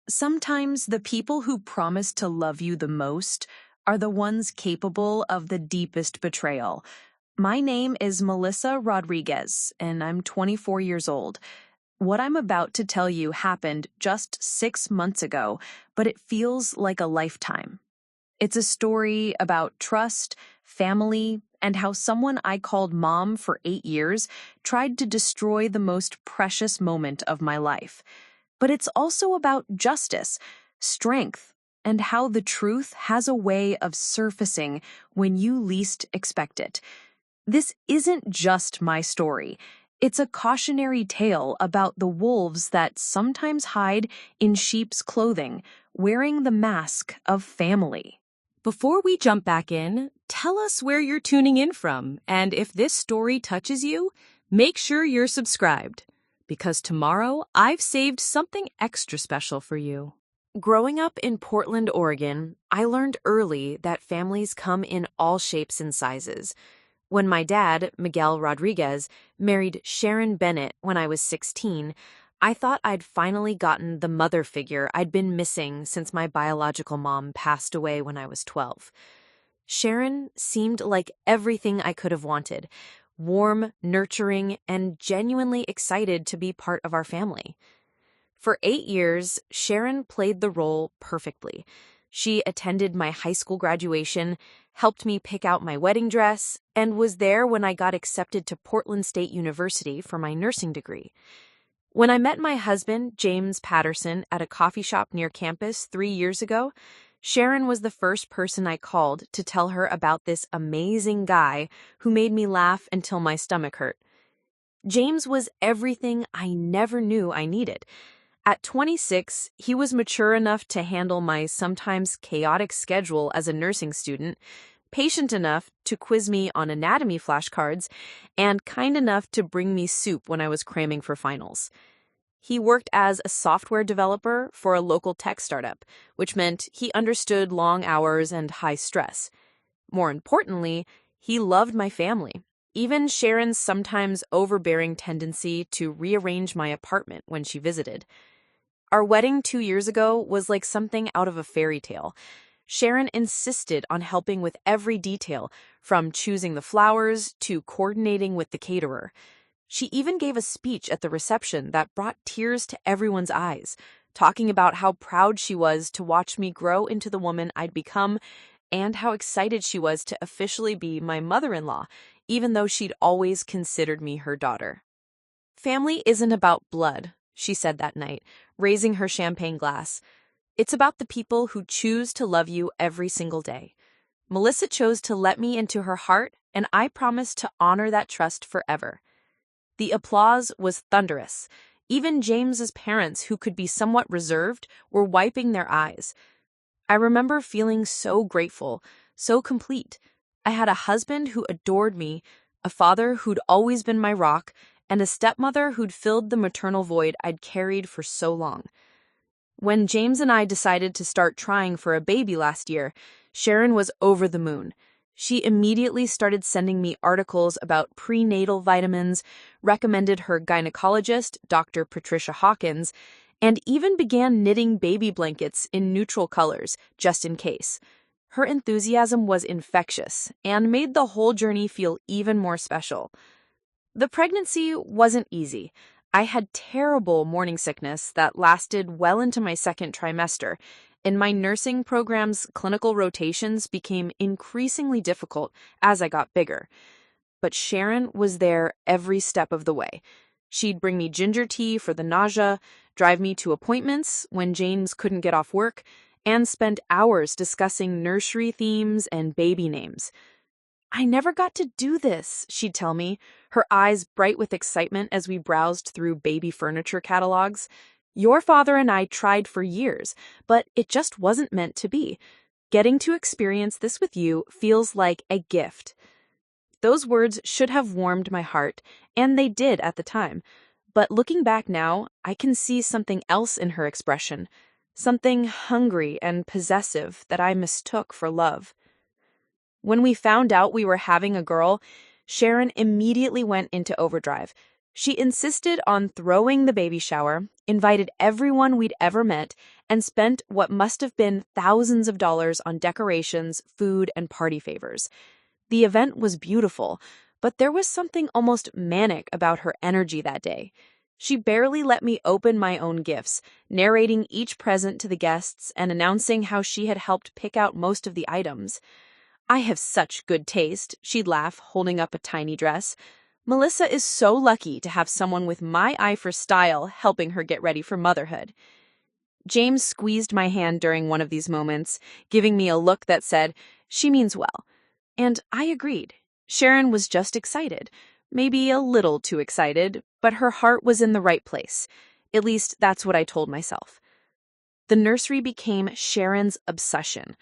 Sometimes the people who promise to love you the most are the ones capable of the deepest betrayal. My name is Melissa Rodriguez, and I'm 24 years old. What I'm about to tell you happened just 6 months ago, but it feels like a lifetime. It's a story about trust, family, and how someone I called mom for 8 years tried to destroy the most precious moment of my life. But it's also about justice, strength, and how the truth has a way of surfacing when you least expect it. This isn't just my story. It's a cautionary tale about the wolves that sometimes hide in sheep's clothing, wearing the mask of family. Before we jump back in, tell us where you're tuning in from, and if this story touches you, make sure you're subscribed, because tomorrow I've saved something extra special for you. Growing up in Portland, Oregon, I learned early that families come in all shapes and sizes. When my dad, Miguel Rodriguez, married Sharon Bennett when I was 16, I thought I'd finally gotten the mother figure I'd been missing since my biological mom passed away when I was 12. Sharon seemed like everything I could have wanted: warm, nurturing, and genuinely excited to be part of our family. For 8 years, Sharon played the role perfectly. She attended my high school graduation, helped me pick out my wedding dress, and was there when I got accepted to Portland State University for my nursing degree. When I met my husband, James Patterson, at a coffee shop near campus 3 years ago, Sharon was the first person I called to tell her about this amazing guy who made me laugh until my stomach hurt. James was everything I never knew I needed. At 26, he was mature enough to handle my sometimes chaotic schedule as a nursing student, patient enough to quiz me on anatomy flashcards, and kind enough to bring me soup when I was cramming for finals. He worked as a software developer for a local tech startup, which meant he understood long hours and high stress. More importantly, he loved my family, even Sharon's sometimes overbearing tendency to rearrange my apartment when she visited. Our wedding 2 years ago was like something out of a fairy tale. Sharon insisted on helping with every detail, from choosing the flowers to coordinating with the caterer. She even gave a speech at the reception that brought tears to everyone's eyes, talking about how proud she was to watch me grow into the woman I'd become and how excited she was to officially be my mother-in-law, even though she'd always considered me her daughter. "Family isn't about blood," she said that night, raising her champagne glass. "It's about the people who choose to love you every single day. Melissa chose to let me into her heart, and I promise to honor that trust forever." The applause was thunderous. Even James's parents, who could be somewhat reserved, were wiping their eyes. I remember feeling so grateful, so complete. I had a husband who adored me, a father who'd always been my rock, and a stepmother who'd filled the maternal void I'd carried for so long. When James and I decided to start trying for a baby last year, Sharon was over the moon. She immediately started sending me articles about prenatal vitamins, recommended her gynecologist, Dr. Patricia Hawkins, and even began knitting baby blankets in neutral colors, just in case. Her enthusiasm was infectious and made the whole journey feel even more special. The pregnancy wasn't easy. I had terrible morning sickness that lasted well into my second trimester, and my nursing program's clinical rotations became increasingly difficult as I got bigger. But Sharon was there every step of the way. She'd bring me ginger tea for the nausea, drive me to appointments when James couldn't get off work, and spend hours discussing nursery themes and baby names. "I never got to do this," she'd tell me, her eyes bright with excitement as we browsed through baby furniture catalogs. "Your father and I tried for years, but it just wasn't meant to be. Getting to experience this with you feels like a gift." Those words should have warmed my heart, and they did at the time. But looking back now, I can see something else in her expression, something hungry and possessive that I mistook for love. When we found out we were having a girl, Sharon immediately went into overdrive. She insisted on throwing the baby shower, invited everyone we'd ever met, and spent what must have been thousands of dollars on decorations, food, and party favors. The event was beautiful, but there was something almost manic about her energy that day. She barely let me open my own gifts, narrating each present to the guests and announcing how she had helped pick out most of the items. "I have such good taste," she'd laugh, holding up a tiny dress. "Melissa is so lucky to have someone with my eye for style helping her get ready for motherhood." James squeezed my hand during one of these moments, giving me a look that said, "She means well." And I agreed. Sharon was just excited. Maybe a little too excited, but her heart was in the right place. At least that's what I told myself. The nursery became Sharon's obsession.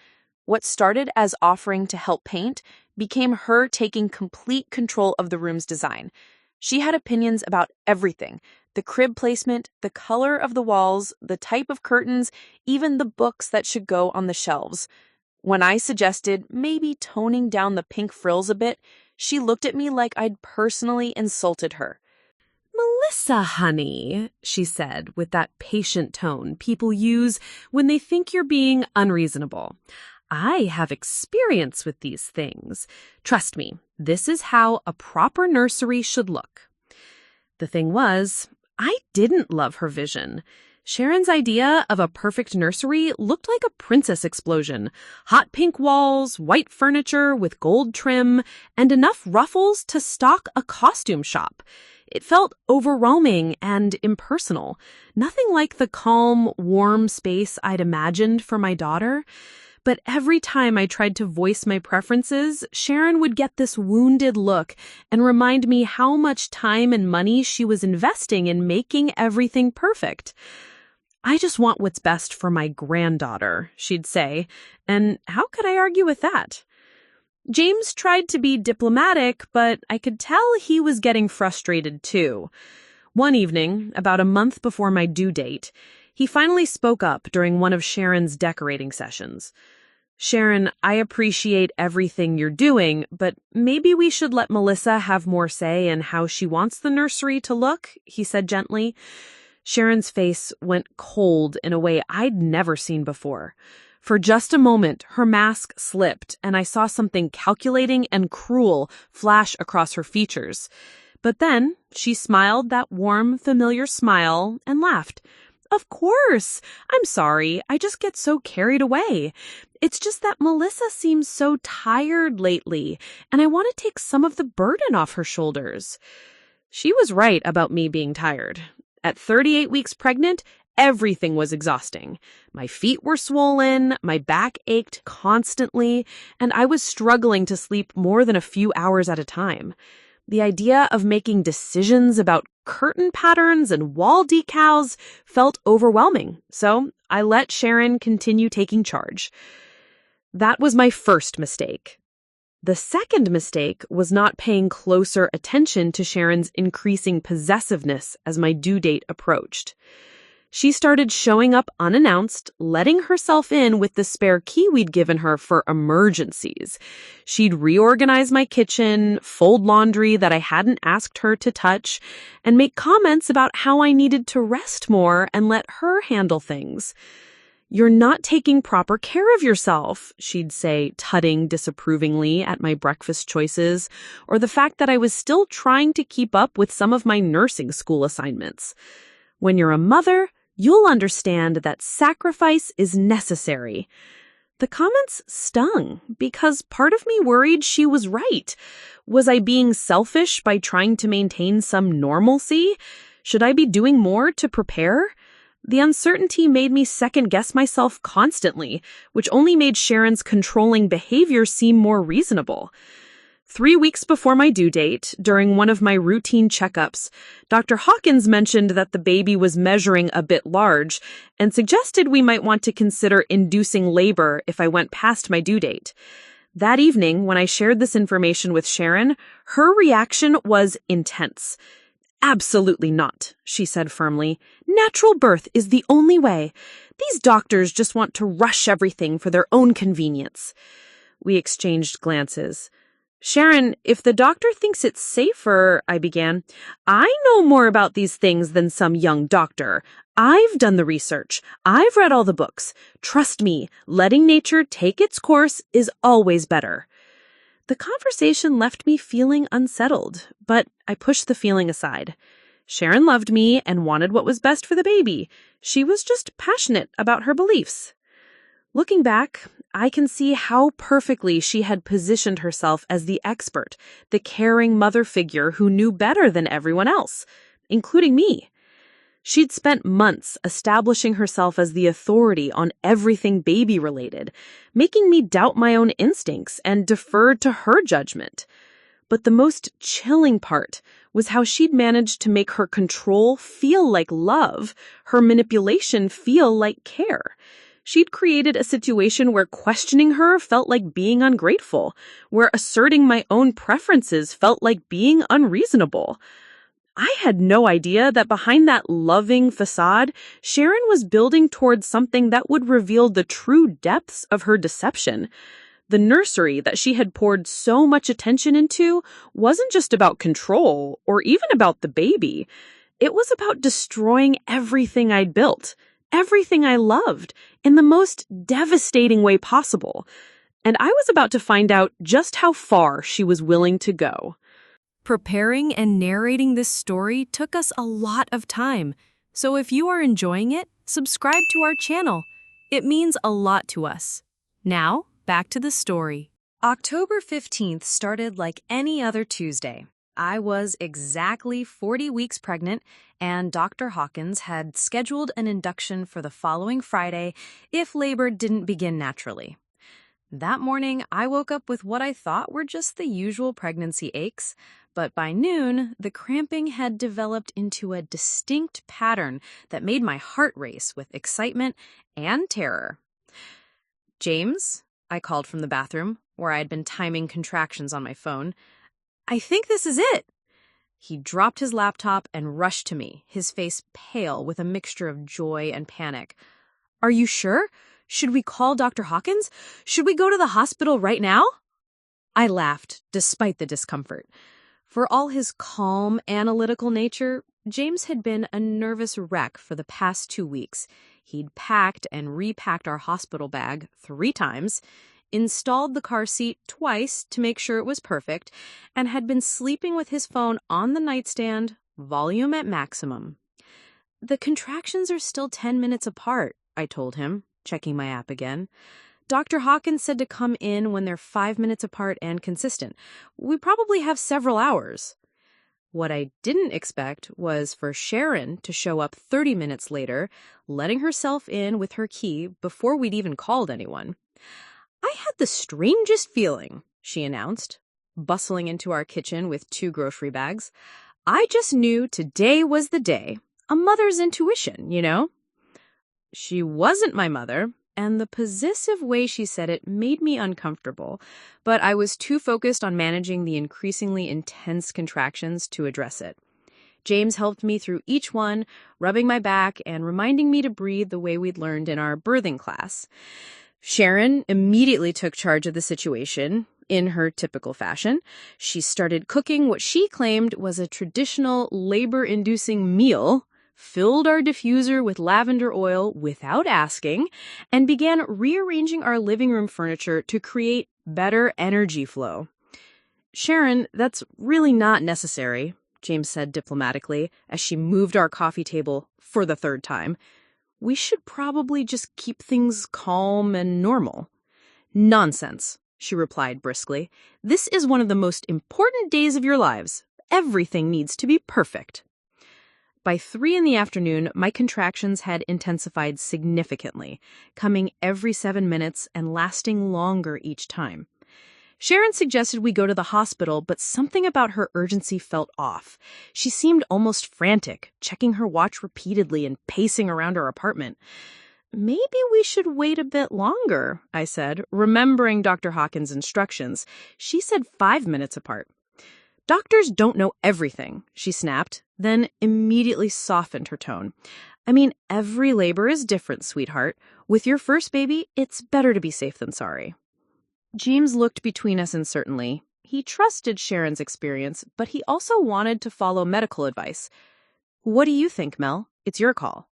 What started as offering to help paint became her taking complete control of the room's design. She had opinions about everything: the crib placement, the color of the walls, the type of curtains, even the books that should go on the shelves. When I suggested maybe toning down the pink frills a bit, she looked at me like I'd personally insulted her. "Melissa, honey," she said with that patient tone people use when they think you're being unreasonable. "I have experience with these things. Trust me, this is how a proper nursery should look." The thing was, I didn't love her vision. Sharon's idea of a perfect nursery looked like a princess explosion. Hot pink walls, white furniture with gold trim, and enough ruffles to stock a costume shop. It felt overwhelming and impersonal. Nothing like the calm, warm space I'd imagined for my daughter. But every time I tried to voice my preferences, Sharon would get this wounded look and remind me how much time and money she was investing in making everything perfect. "I just want what's best for my granddaughter," she'd say, and how could I argue with that? James tried to be diplomatic, but I could tell he was getting frustrated too. One evening, about a month before my due date, he finally spoke up during one of Sharon's decorating sessions. "Sharon, I appreciate everything you're doing, but maybe we should let Melissa have more say in how she wants the nursery to look," he said gently. Sharon's face went cold in a way I'd never seen before. For just a moment, her mask slipped, and I saw something calculating and cruel flash across her features. But then she smiled that warm, familiar smile and laughed. "Of course. I'm sorry. I just get so carried away. It's just that Melissa seems so tired lately, and I want to take some of the burden off her shoulders." She was right about me being tired. At 38 weeks pregnant, everything was exhausting. My feet were swollen, my back ached constantly, and I was struggling to sleep more than a few hours at a time. The idea of making decisions about curtain patterns and wall decals felt overwhelming, so I let Sharon continue taking charge. That was my first mistake. The second mistake was not paying closer attention to Sharon's increasing possessiveness as my due date approached. She started showing up unannounced, letting herself in with the spare key we'd given her for emergencies. She'd reorganize my kitchen, fold laundry that I hadn't asked her to touch, and make comments about how I needed to rest more and let her handle things. "You're not taking proper care of yourself," she'd say, tutting disapprovingly at my breakfast choices, or the fact that I was still trying to keep up with some of my nursing school assignments. "When you're a mother, you'll understand that sacrifice is necessary." The comments stung because part of me worried she was right. Was I being selfish by trying to maintain some normalcy? Should I be doing more to prepare? The uncertainty made me second-guess myself constantly, which only made Sharon's controlling behavior seem more reasonable. 3 weeks before my due date, during one of my routine checkups, Dr. Hawkins mentioned that the baby was measuring a bit large and suggested we might want to consider inducing labor if I went past my due date. That evening, when I shared this information with Sharon, her reaction was intense. "Absolutely not," she said firmly. "Natural birth is the only way. These doctors just want to rush everything for their own convenience." We exchanged glances. Sharon, if the doctor thinks it's safer, I began. I know more about these things than some young doctor. I've done the research. I've read all the books. Trust me, letting nature take its course is always better. The conversation left me feeling unsettled, but I pushed the feeling aside. Sharon loved me and wanted what was best for the baby. She was just passionate about her beliefs. Looking back, I can see how perfectly she had positioned herself as the expert, the caring mother figure who knew better than everyone else, including me. She'd spent months establishing herself as the authority on everything baby-related, making me doubt my own instincts and deferred to her judgment. But the most chilling part was how she'd managed to make her control feel like love, her manipulation feel like care. She'd created a situation where questioning her felt like being ungrateful, where asserting my own preferences felt like being unreasonable. I had no idea that behind that loving facade, Sharon was building towards something that would reveal the true depths of her deception. The nursery that she had poured so much attention into wasn't just about control or even about the baby. It was about destroying everything I'd built, everything I loved, in the most devastating way possible. And I was about to find out just how far she was willing to go. Preparing and narrating this story took us a lot of time, so if you are enjoying it, subscribe to our channel. It means a lot to us. Now, back to the story. October 15th started like any other Tuesday. I was exactly 40 weeks pregnant, and Dr. Hawkins had scheduled an induction for the following Friday if labor didn't begin naturally. That morning, I woke up with what I thought were just the usual pregnancy aches, but by noon, the cramping had developed into a distinct pattern that made my heart race with excitement and terror. "James," I called from the bathroom, where I had been timing contractions on my phone. "I think this is it." He dropped his laptop and rushed to me, his face pale with a mixture of joy and panic. "Are you sure? Should we call Dr. Hawkins? Should we go to the hospital right now?" I laughed, despite the discomfort. For all his calm, analytical nature, James had been a nervous wreck for the past 2 weeks. He'd packed and repacked our hospital bag 3 times, installed the car seat twice to make sure it was perfect, and had been sleeping with his phone on the nightstand, volume at maximum. "The contractions are still 10 minutes apart," I told him, checking my app again. "Dr. Hawkins said to come in when they're 5 minutes apart and consistent. We probably have several hours." What I didn't expect was for Sharon to show up 30 minutes later, letting herself in with her key before we'd even called anyone. "I had the strangest feeling," she announced, bustling into our kitchen with 2 grocery bags. "I just knew today was the day. A mother's intuition, you know?" She wasn't my mother, and the possessive way she said it made me uncomfortable, but I was too focused on managing the increasingly intense contractions to address it. James helped me through each one, rubbing my back and reminding me to breathe the way we'd learned in our birthing class. Sharon immediately took charge of the situation in her typical fashion. She started cooking what she claimed was a traditional labor-inducing meal, filled our diffuser with lavender oil without asking, and began rearranging our living room furniture to create better energy flow. "Sharon, that's really not necessary," James said diplomatically as she moved our coffee table for the 3rd time. "We should probably just keep things calm and normal." "Nonsense," she replied briskly. "This is one of the most important days of your lives. Everything needs to be perfect." By 3 in the afternoon, my contractions had intensified significantly, coming every 7 minutes and lasting longer each time. Sharon suggested we go to the hospital, but something about her urgency felt off. She seemed almost frantic, checking her watch repeatedly and pacing around our apartment. "Maybe we should wait a bit longer," I said, remembering Dr. Hawkins' instructions. She said 5 minutes apart. "Doctors don't know everything," she snapped, then immediately softened her tone. "I mean, every labor is different, sweetheart. With your first baby, it's better to be safe than sorry." James looked between us uncertainly, He trusted Sharon's experience, but he also wanted to follow medical advice. "What do you think, Mel? It's your call."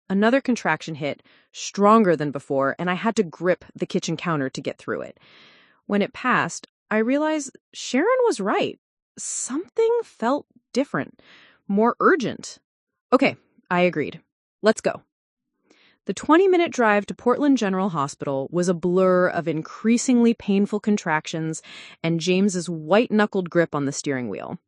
Another contraction hit, stronger than before, and I had to grip the kitchen counter to get through it. When it passed, I realized Sharon was right. Something felt different, more urgent. Okay, I agreed. Let's go. The 20-minute drive to Portland General Hospital was a blur of increasingly painful contractions and James's white-knuckled grip on the steering wheel.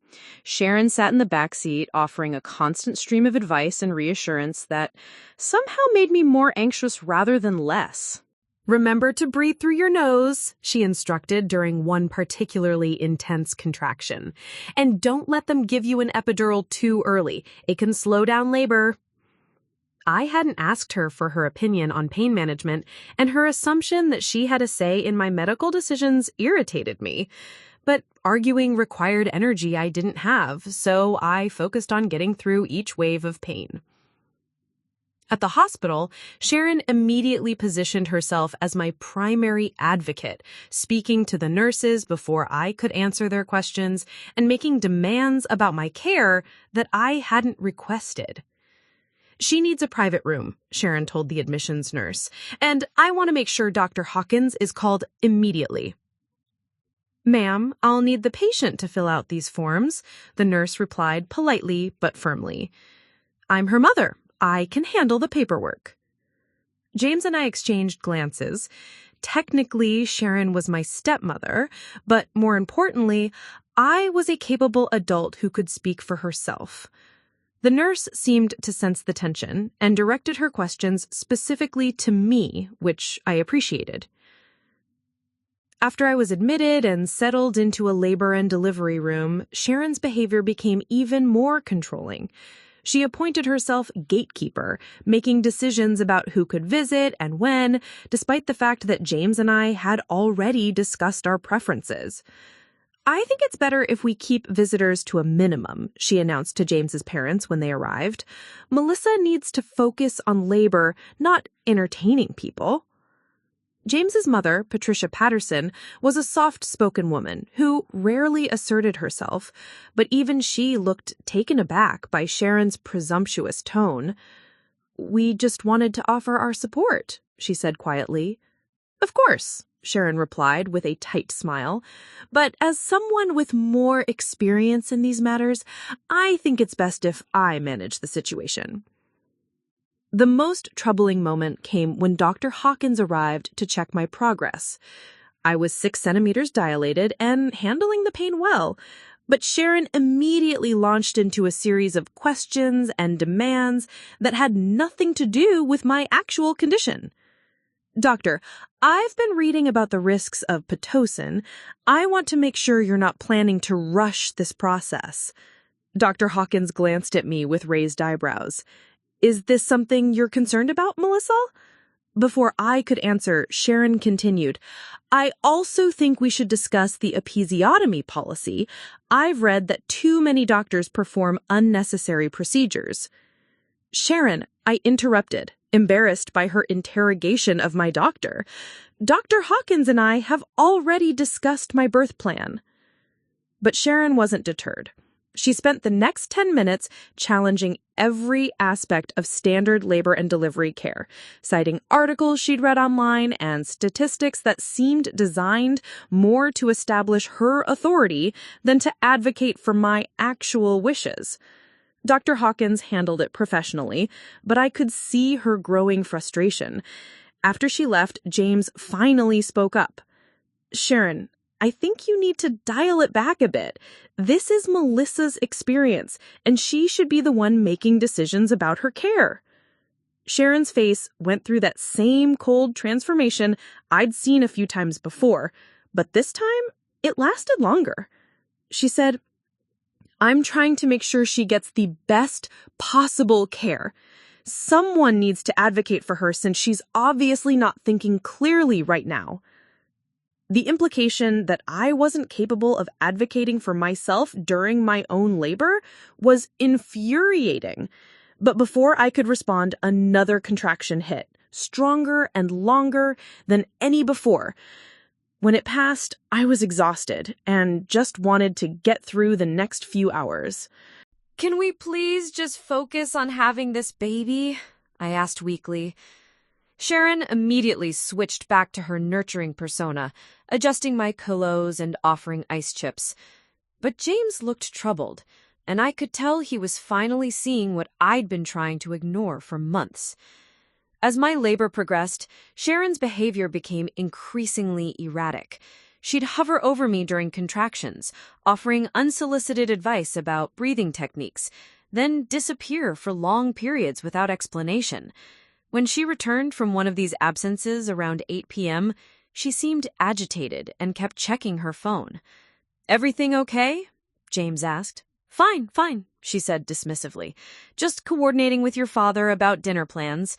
Sharon sat in the back seat, offering a constant stream of advice and reassurance that somehow made me more anxious rather than less. "Remember to breathe through your nose," she instructed during one particularly intense contraction. "And don't let them give you an epidural too early. It can slow down labor." I hadn't asked her for her opinion on pain management, and her assumption that she had a say in my medical decisions irritated me. But arguing required energy I didn't have, so I focused on getting through each wave of pain. At the hospital, Sharon immediately positioned herself as my primary advocate, speaking to the nurses before I could answer their questions and making demands about my care that I hadn't requested. "She needs a private room," Sharon told the admissions nurse, "and I want to make sure Dr. Hawkins is called immediately." "Ma'am, I'll need the patient to fill out these forms," the nurse replied politely but firmly. "I'm her mother. I can handle the paperwork." James and I exchanged glances. Technically, Sharon was my stepmother, but more importantly, I was a capable adult who could speak for herself. The nurse seemed to sense the tension and directed her questions specifically to me, which I appreciated. After I was admitted and settled into a labor and delivery room, Sharon's behavior became even more controlling. She appointed herself gatekeeper, making decisions about who could visit and when, despite the fact that James and I had already discussed our preferences. "I think it's better if we keep visitors to a minimum," she announced to James's parents when they arrived. "Melissa needs to focus on labor, not entertaining people." James's mother, Patricia Patterson, was a soft-spoken woman who rarely asserted herself, but even she looked taken aback by Sharon's presumptuous tone. "We just wanted to offer our support," she said quietly. "Of course," Sharon replied with a tight smile, "but as someone with more experience in these matters, I think it's best if I manage the situation." The most troubling moment came when Dr. Hawkins arrived to check my progress. I was 6 centimeters dilated and handling the pain well, but Sharon immediately launched into a series of questions and demands that had nothing to do with my actual condition. "Doctor, I've been reading about the risks of Pitocin. I want to make sure you're not planning to rush this process." Dr. Hawkins glanced at me with raised eyebrows. "Is this something you're concerned about, Melissa?" Before I could answer, Sharon continued, "I also think we should discuss the episiotomy policy. I've read that too many doctors perform unnecessary procedures." "Sharon," I interrupted, embarrassed by her interrogation of my doctor. "Dr. Hawkins and I have already discussed my birth plan." But Sharon wasn't deterred. She spent the next 10 minutes challenging every aspect of standard labor and delivery care, citing articles she'd read online and statistics that seemed designed more to establish her authority than to advocate for my actual wishes. Dr. Hawkins handled it professionally, but I could see her growing frustration. After she left, James finally spoke up. "Sharon, I think you need to dial it back a bit. This is Melissa's experience, and she should be the one making decisions about her care." Sharon's face went through that same cold transformation I'd seen a few times before, but this time it lasted longer. She said, "I'm trying to make sure she gets the best possible care. Someone needs to advocate for her since she's obviously not thinking clearly right now." The implication that I wasn't capable of advocating for myself during my own labor was infuriating. But before I could respond, another contraction hit, stronger and longer than any before. When it passed, I was exhausted and just wanted to get through the next few hours. Can we please just focus on having this baby? I asked weakly. Sharon immediately switched back to her nurturing persona, adjusting my pillows and offering ice chips. But James looked troubled, and I could tell he was finally seeing what I'd been trying to ignore for months. As my labor progressed, Sharon's behavior became increasingly erratic. She'd hover over me during contractions, offering unsolicited advice about breathing techniques, then disappear for long periods without explanation. When she returned from one of these absences around 8 p.m., she seemed agitated and kept checking her phone. "Everything okay?" James asked. Fine, she said dismissively. "Just coordinating with your father about dinner plans."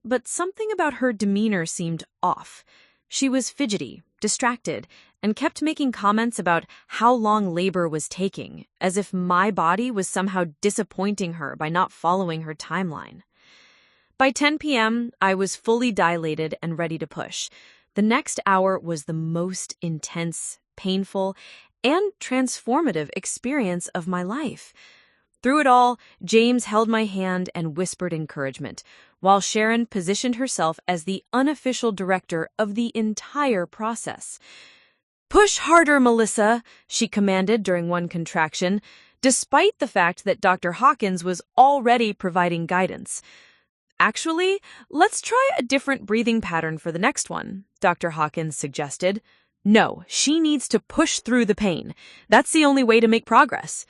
But something about her demeanor seemed off. She was fidgety, distracted, and kept making comments about how long labor was taking, as if my body was somehow disappointing her by not following her timeline. By 10 p.m., I was fully dilated and ready to push. The next hour was the most intense, painful, and transformative experience of my life. Through it all, James held my hand and whispered encouragement, while Sharon positioned herself as the unofficial director of the entire process. "Push harder, Melissa," she commanded during one contraction, despite the fact that Dr. Hawkins was already providing guidance. "Actually, let's try a different breathing pattern for the next one," Dr. Hawkins suggested. "No, she needs to push through the pain. That's the only way to make progress."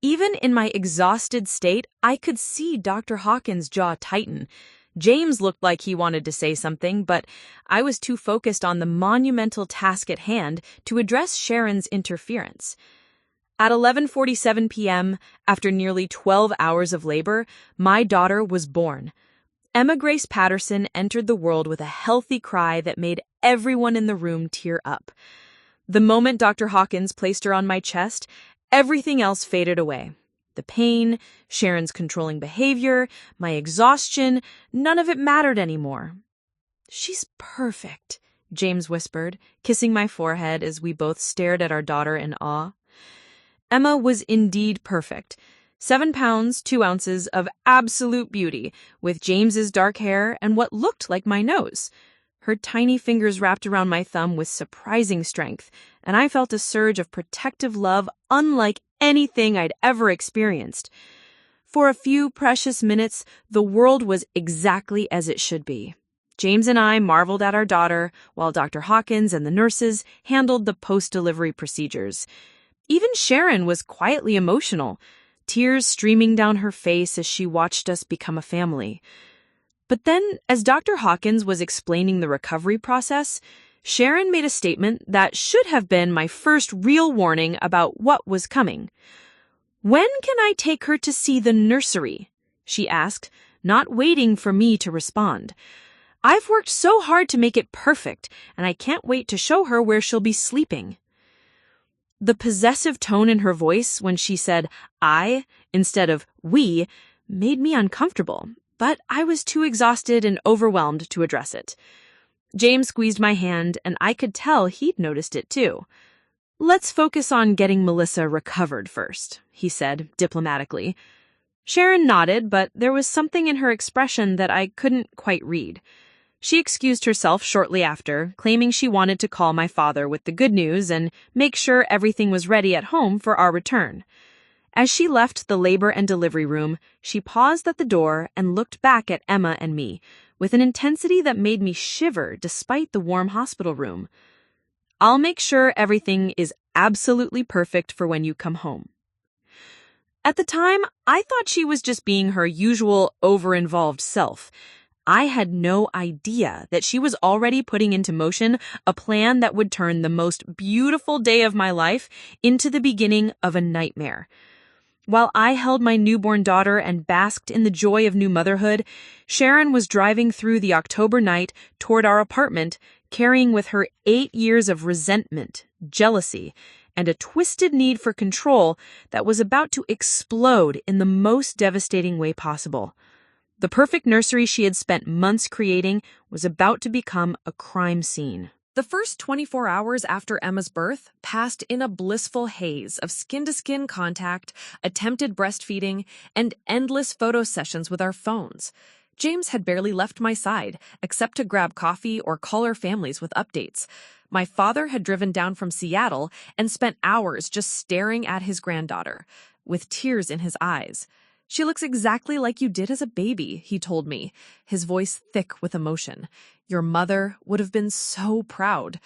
Even in my exhausted state, I could see Dr. Hawkins' jaw tighten. James looked like he wanted to say something, but I was too focused on the monumental task at hand to address Sharon's interference. At 11:47 p.m., after nearly 12 hours of labor, my daughter was born. Emma Grace Patterson entered the world with a healthy cry that made everyone in the room tear up. The moment Dr. Hawkins placed her on my chest, everything else faded away. The pain, Sharon's controlling behavior, my exhaustion, none of it mattered anymore. "She's perfect," James whispered, kissing my forehead as we both stared at our daughter in awe. Emma was indeed perfect. 7 pounds, 2 ounces of absolute beauty, with James's dark hair and what looked like my nose. Her tiny fingers wrapped around my thumb with surprising strength, and I felt a surge of protective love unlike anything I'd ever experienced. For a few precious minutes, the world was exactly as it should be. James and I marveled at our daughter, while Dr. Hawkins and the nurses handled the post-delivery procedures. Even Sharon was quietly emotional, tears streaming down her face as she watched us become a family. But then, as Dr. Hawkins was explaining the recovery process, Sharon made a statement that should have been my first real warning about what was coming. "When can I take her to see the nursery?" she asked, not waiting for me to respond. "I've worked so hard to make it perfect, and I can't wait to show her where she'll be sleeping." The possessive tone in her voice when she said "I" instead of "we" made me uncomfortable, but I was too exhausted and overwhelmed to address it. James squeezed my hand, and I could tell he'd noticed it too. "Let's focus on getting Melissa recovered first," he said diplomatically. Sharon nodded, but there was something in her expression that I couldn't quite read. She excused herself shortly after, claiming she wanted to call my father with the good news and make sure everything was ready at home for our return. As she left the labor and delivery room, she paused at the door and looked back at Emma and me, with an intensity that made me shiver despite the warm hospital room. "I'll make sure everything is absolutely perfect for when you come home." At the time, I thought she was just being her usual over-involved self. I had no idea that she was already putting into motion a plan that would turn the most beautiful day of my life into the beginning of a nightmare. While I held my newborn daughter and basked in the joy of new motherhood, Sharon was driving through the October night toward our apartment, carrying with her 8 years of resentment, jealousy, and a twisted need for control that was about to explode in the most devastating way possible. The perfect nursery she had spent months creating was about to become a crime scene. The first 24 hours after Emma's birth passed in a blissful haze of skin-to-skin contact, attempted breastfeeding, and endless photo sessions with our phones. James had barely left my side, except to grab coffee or call our families with updates. My father had driven down from Seattle and spent hours just staring at his granddaughter, with tears in his eyes. "She looks exactly like you did as a baby," he told me, his voice thick with emotion. "Your mother would have been so proud."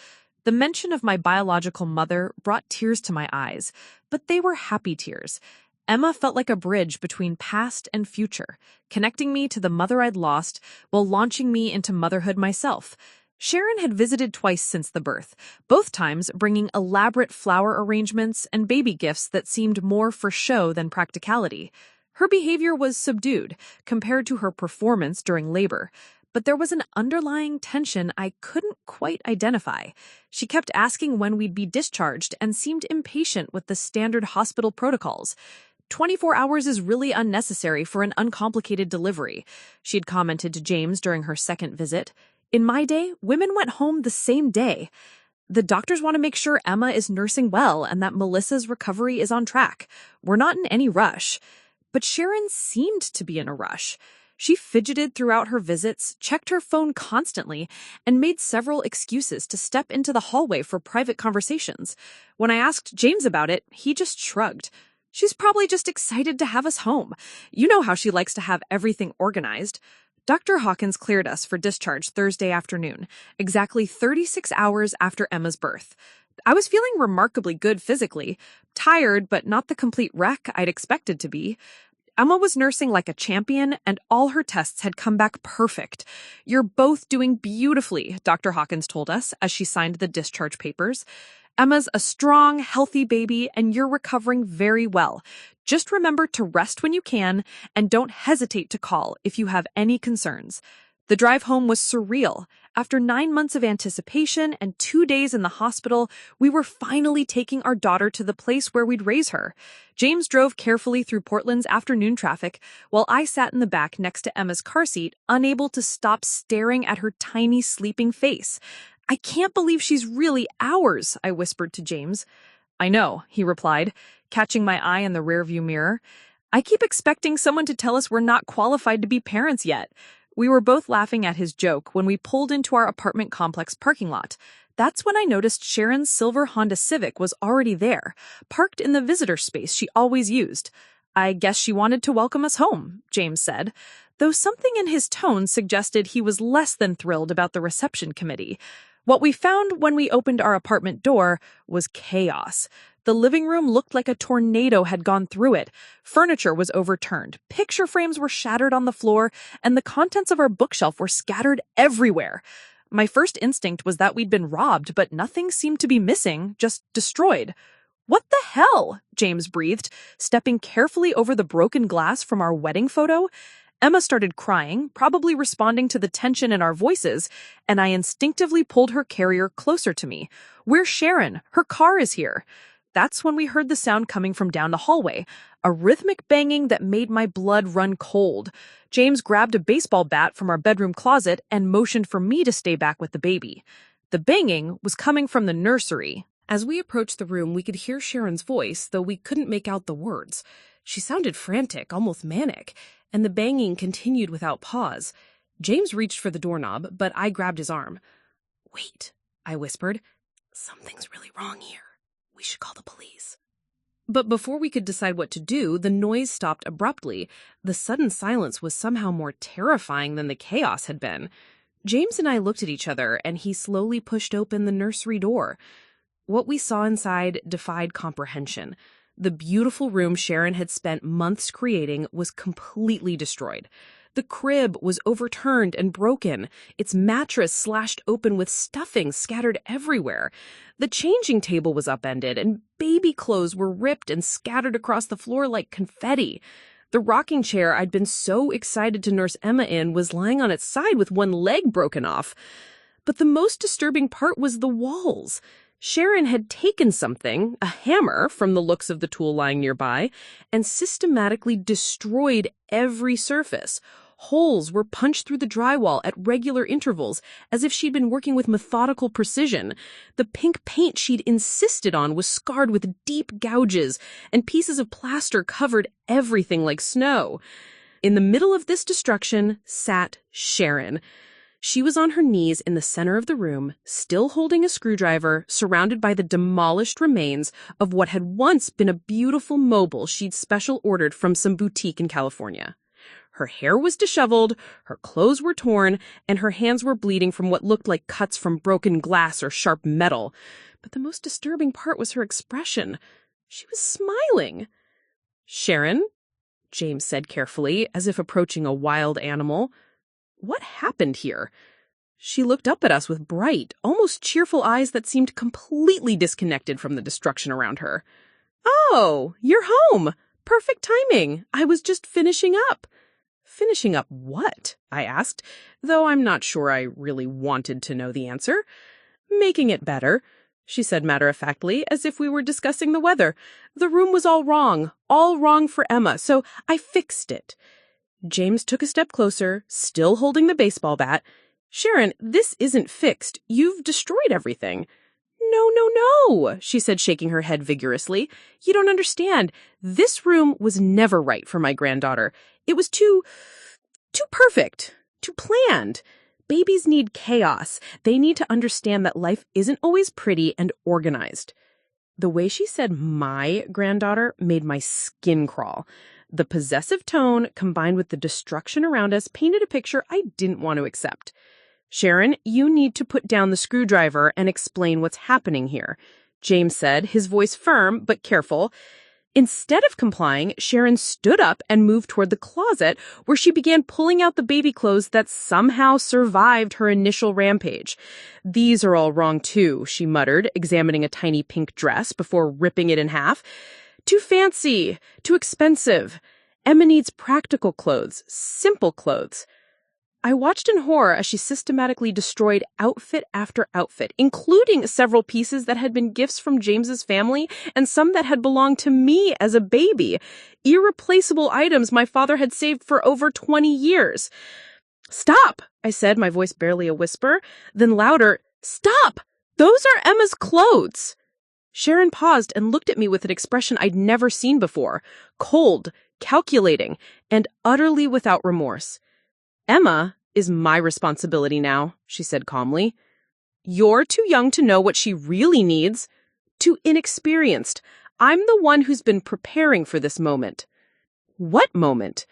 The mention of my biological mother brought tears to my eyes, but they were happy tears. Emma felt like a bridge between past and future, connecting me to the mother I'd lost while launching me into motherhood myself. Sharon had visited twice since the birth, both times bringing elaborate flower arrangements and baby gifts that seemed more for show than practicality. Her behavior was subdued compared to her performance during labor, but there was an underlying tension I couldn't quite identify. She kept asking when we'd be discharged and seemed impatient with the standard hospital protocols. 24 hours is really unnecessary for an uncomplicated delivery, she'd commented to James during her second visit. In my day, women went home the same day. The doctors want to make sure Emma is nursing well and that Melissa's recovery is on track. We're not in any rush. But Sharon seemed to be in a rush. She fidgeted throughout her visits, checked her phone constantly, and made several excuses to step into the hallway for private conversations. When I asked James about it, he just shrugged. "She's probably just excited to have us home. You know how she likes to have everything organized." Dr. Hawkins cleared us for discharge Thursday afternoon, exactly 36 hours after Emma's birth. I was feeling remarkably good physically, tired but not the complete wreck I'd expected to be. Emma was nursing like a champion, and all her tests had come back perfect. "You're both doing beautifully," Dr. Hawkins told us as she signed the discharge papers. "Emma's a strong, healthy baby, and you're recovering very well. Just remember to rest when you can, and don't hesitate to call if you have any concerns." The drive home was surreal. After 9 months of anticipation and 2 days in the hospital, we were finally taking our daughter to the place where we'd raise her. James drove carefully through Portland's afternoon traffic, while I sat in the back next to Emma's car seat, unable to stop staring at her tiny, sleeping face. "I can't believe she's really ours," I whispered to James. "I know," he replied, catching my eye in the rearview mirror. "I keep expecting someone to tell us we're not qualified to be parents yet." We were both laughing at his joke when we pulled into our apartment complex parking lot. That's when I noticed Sharon's silver Honda Civic was already there, parked in the visitor space she always used. "I guess she wanted to welcome us home," James said, though something in his tone suggested he was less than thrilled about the reception committee. What we found when we opened our apartment door was chaos. The living room looked like a tornado had gone through it. Furniture was overturned, picture frames were shattered on the floor, and the contents of our bookshelf were scattered everywhere. My first instinct was that we'd been robbed, but nothing seemed to be missing, just destroyed. "What the hell?" James breathed, stepping carefully over the broken glass from our wedding photo. Emma started crying, probably responding to the tension in our voices, and I instinctively pulled her carrier closer to me. "Where's Sharon? Her car is here." That's when we heard the sound coming from down the hallway, a rhythmic banging that made my blood run cold. James grabbed a baseball bat from our bedroom closet and motioned for me to stay back with the baby. The banging was coming from the nursery. As we approached the room, we could hear Sharon's voice, though we couldn't make out the words. She sounded frantic, almost manic, and the banging continued without pause. James reached for the doorknob, but I grabbed his arm. "Wait," I whispered. "Something's really wrong here. We should call the police." But before we could decide what to do, the noise stopped abruptly. The sudden silence was somehow more terrifying than the chaos had been. James and I looked at each other, and he slowly pushed open the nursery door. What we saw inside defied comprehension. The beautiful room Sharon had spent months creating was completely destroyed. The crib was overturned and broken, its mattress slashed open with stuffing scattered everywhere. The changing table was upended, and baby clothes were ripped and scattered across the floor like confetti. The rocking chair I'd been so excited to nurse Emma in was lying on its side with one leg broken off. But the most disturbing part was the walls. Sharon had taken something, a hammer from the looks of the tool lying nearby, and systematically destroyed every surface. Holes were punched through the drywall at regular intervals, as if she'd been working with methodical precision. The pink paint she'd insisted on was scarred with deep gouges, and pieces of plaster covered everything like snow. In the middle of this destruction sat Sharon. She was on her knees in the center of the room, still holding a screwdriver, surrounded by the demolished remains of what had once been a beautiful mobile she'd special ordered from some boutique in California. Her hair was disheveled, her clothes were torn, and her hands were bleeding from what looked like cuts from broken glass or sharp metal. But the most disturbing part was her expression. She was smiling. "Sharon," James said carefully, as if approaching a wild animal, "what happened here?" She looked up at us with bright, almost cheerful eyes that seemed completely disconnected from the destruction around her. "Oh, you're home! Perfect timing! I was just finishing up." "Finishing up what?" I asked, though I'm not sure I really wanted to know the answer. "Making it better," she said matter-of-factly, as if we were discussing the weather. "The room was all wrong for Emma, so I fixed it." James took a step closer, still holding the baseball bat. "Sharon, this isn't fixed. You've destroyed everything." No, she said, shaking her head vigorously. "You don't understand. This room was never right for my granddaughter. It was too perfect, too planned. Babies need chaos. They need to understand that life isn't always pretty and organized." The way she said "my granddaughter" made my skin crawl. The possessive tone, combined with the destruction around us, painted a picture I didn't want to accept. "Sharon, you need to put down the screwdriver and explain what's happening here," James said, his voice firm but careful. Instead of complying, Sharon stood up and moved toward the closet, where she began pulling out the baby clothes that somehow survived her initial rampage. "These are all wrong too," she muttered, examining a tiny pink dress before ripping it in half. "Too fancy, too expensive. Emma needs practical clothes, simple clothes." I watched in horror as she systematically destroyed outfit after outfit, including several pieces that had been gifts from James's family and some that had belonged to me as a baby. Irreplaceable items my father had saved for over 20 years. "Stop," I said, my voice barely a whisper. Then louder, "Stop! Those are Emma's clothes." Sharon paused and looked at me with an expression I'd never seen before, cold, calculating, and utterly without remorse. "Emma is my responsibility now," she said calmly. "You're too young to know what she really needs. Too inexperienced. I'm the one who's been preparing for this moment." "What moment?"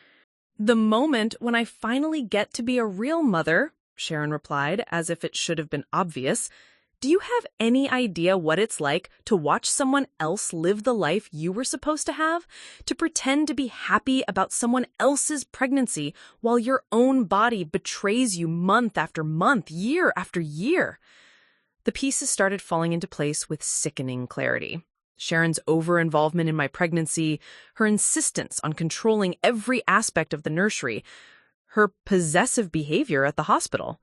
"The moment when I finally get to be a real mother," Sharon replied, as if it should have been obvious. "Do you have any idea what it's like to watch someone else live the life you were supposed to have? To pretend to be happy about someone else's pregnancy while your own body betrays you month after month, year after year?" The pieces started falling into place with sickening clarity. Sharon's over-involvement in my pregnancy, her insistence on controlling every aspect of the nursery, her possessive behavior at the hospital.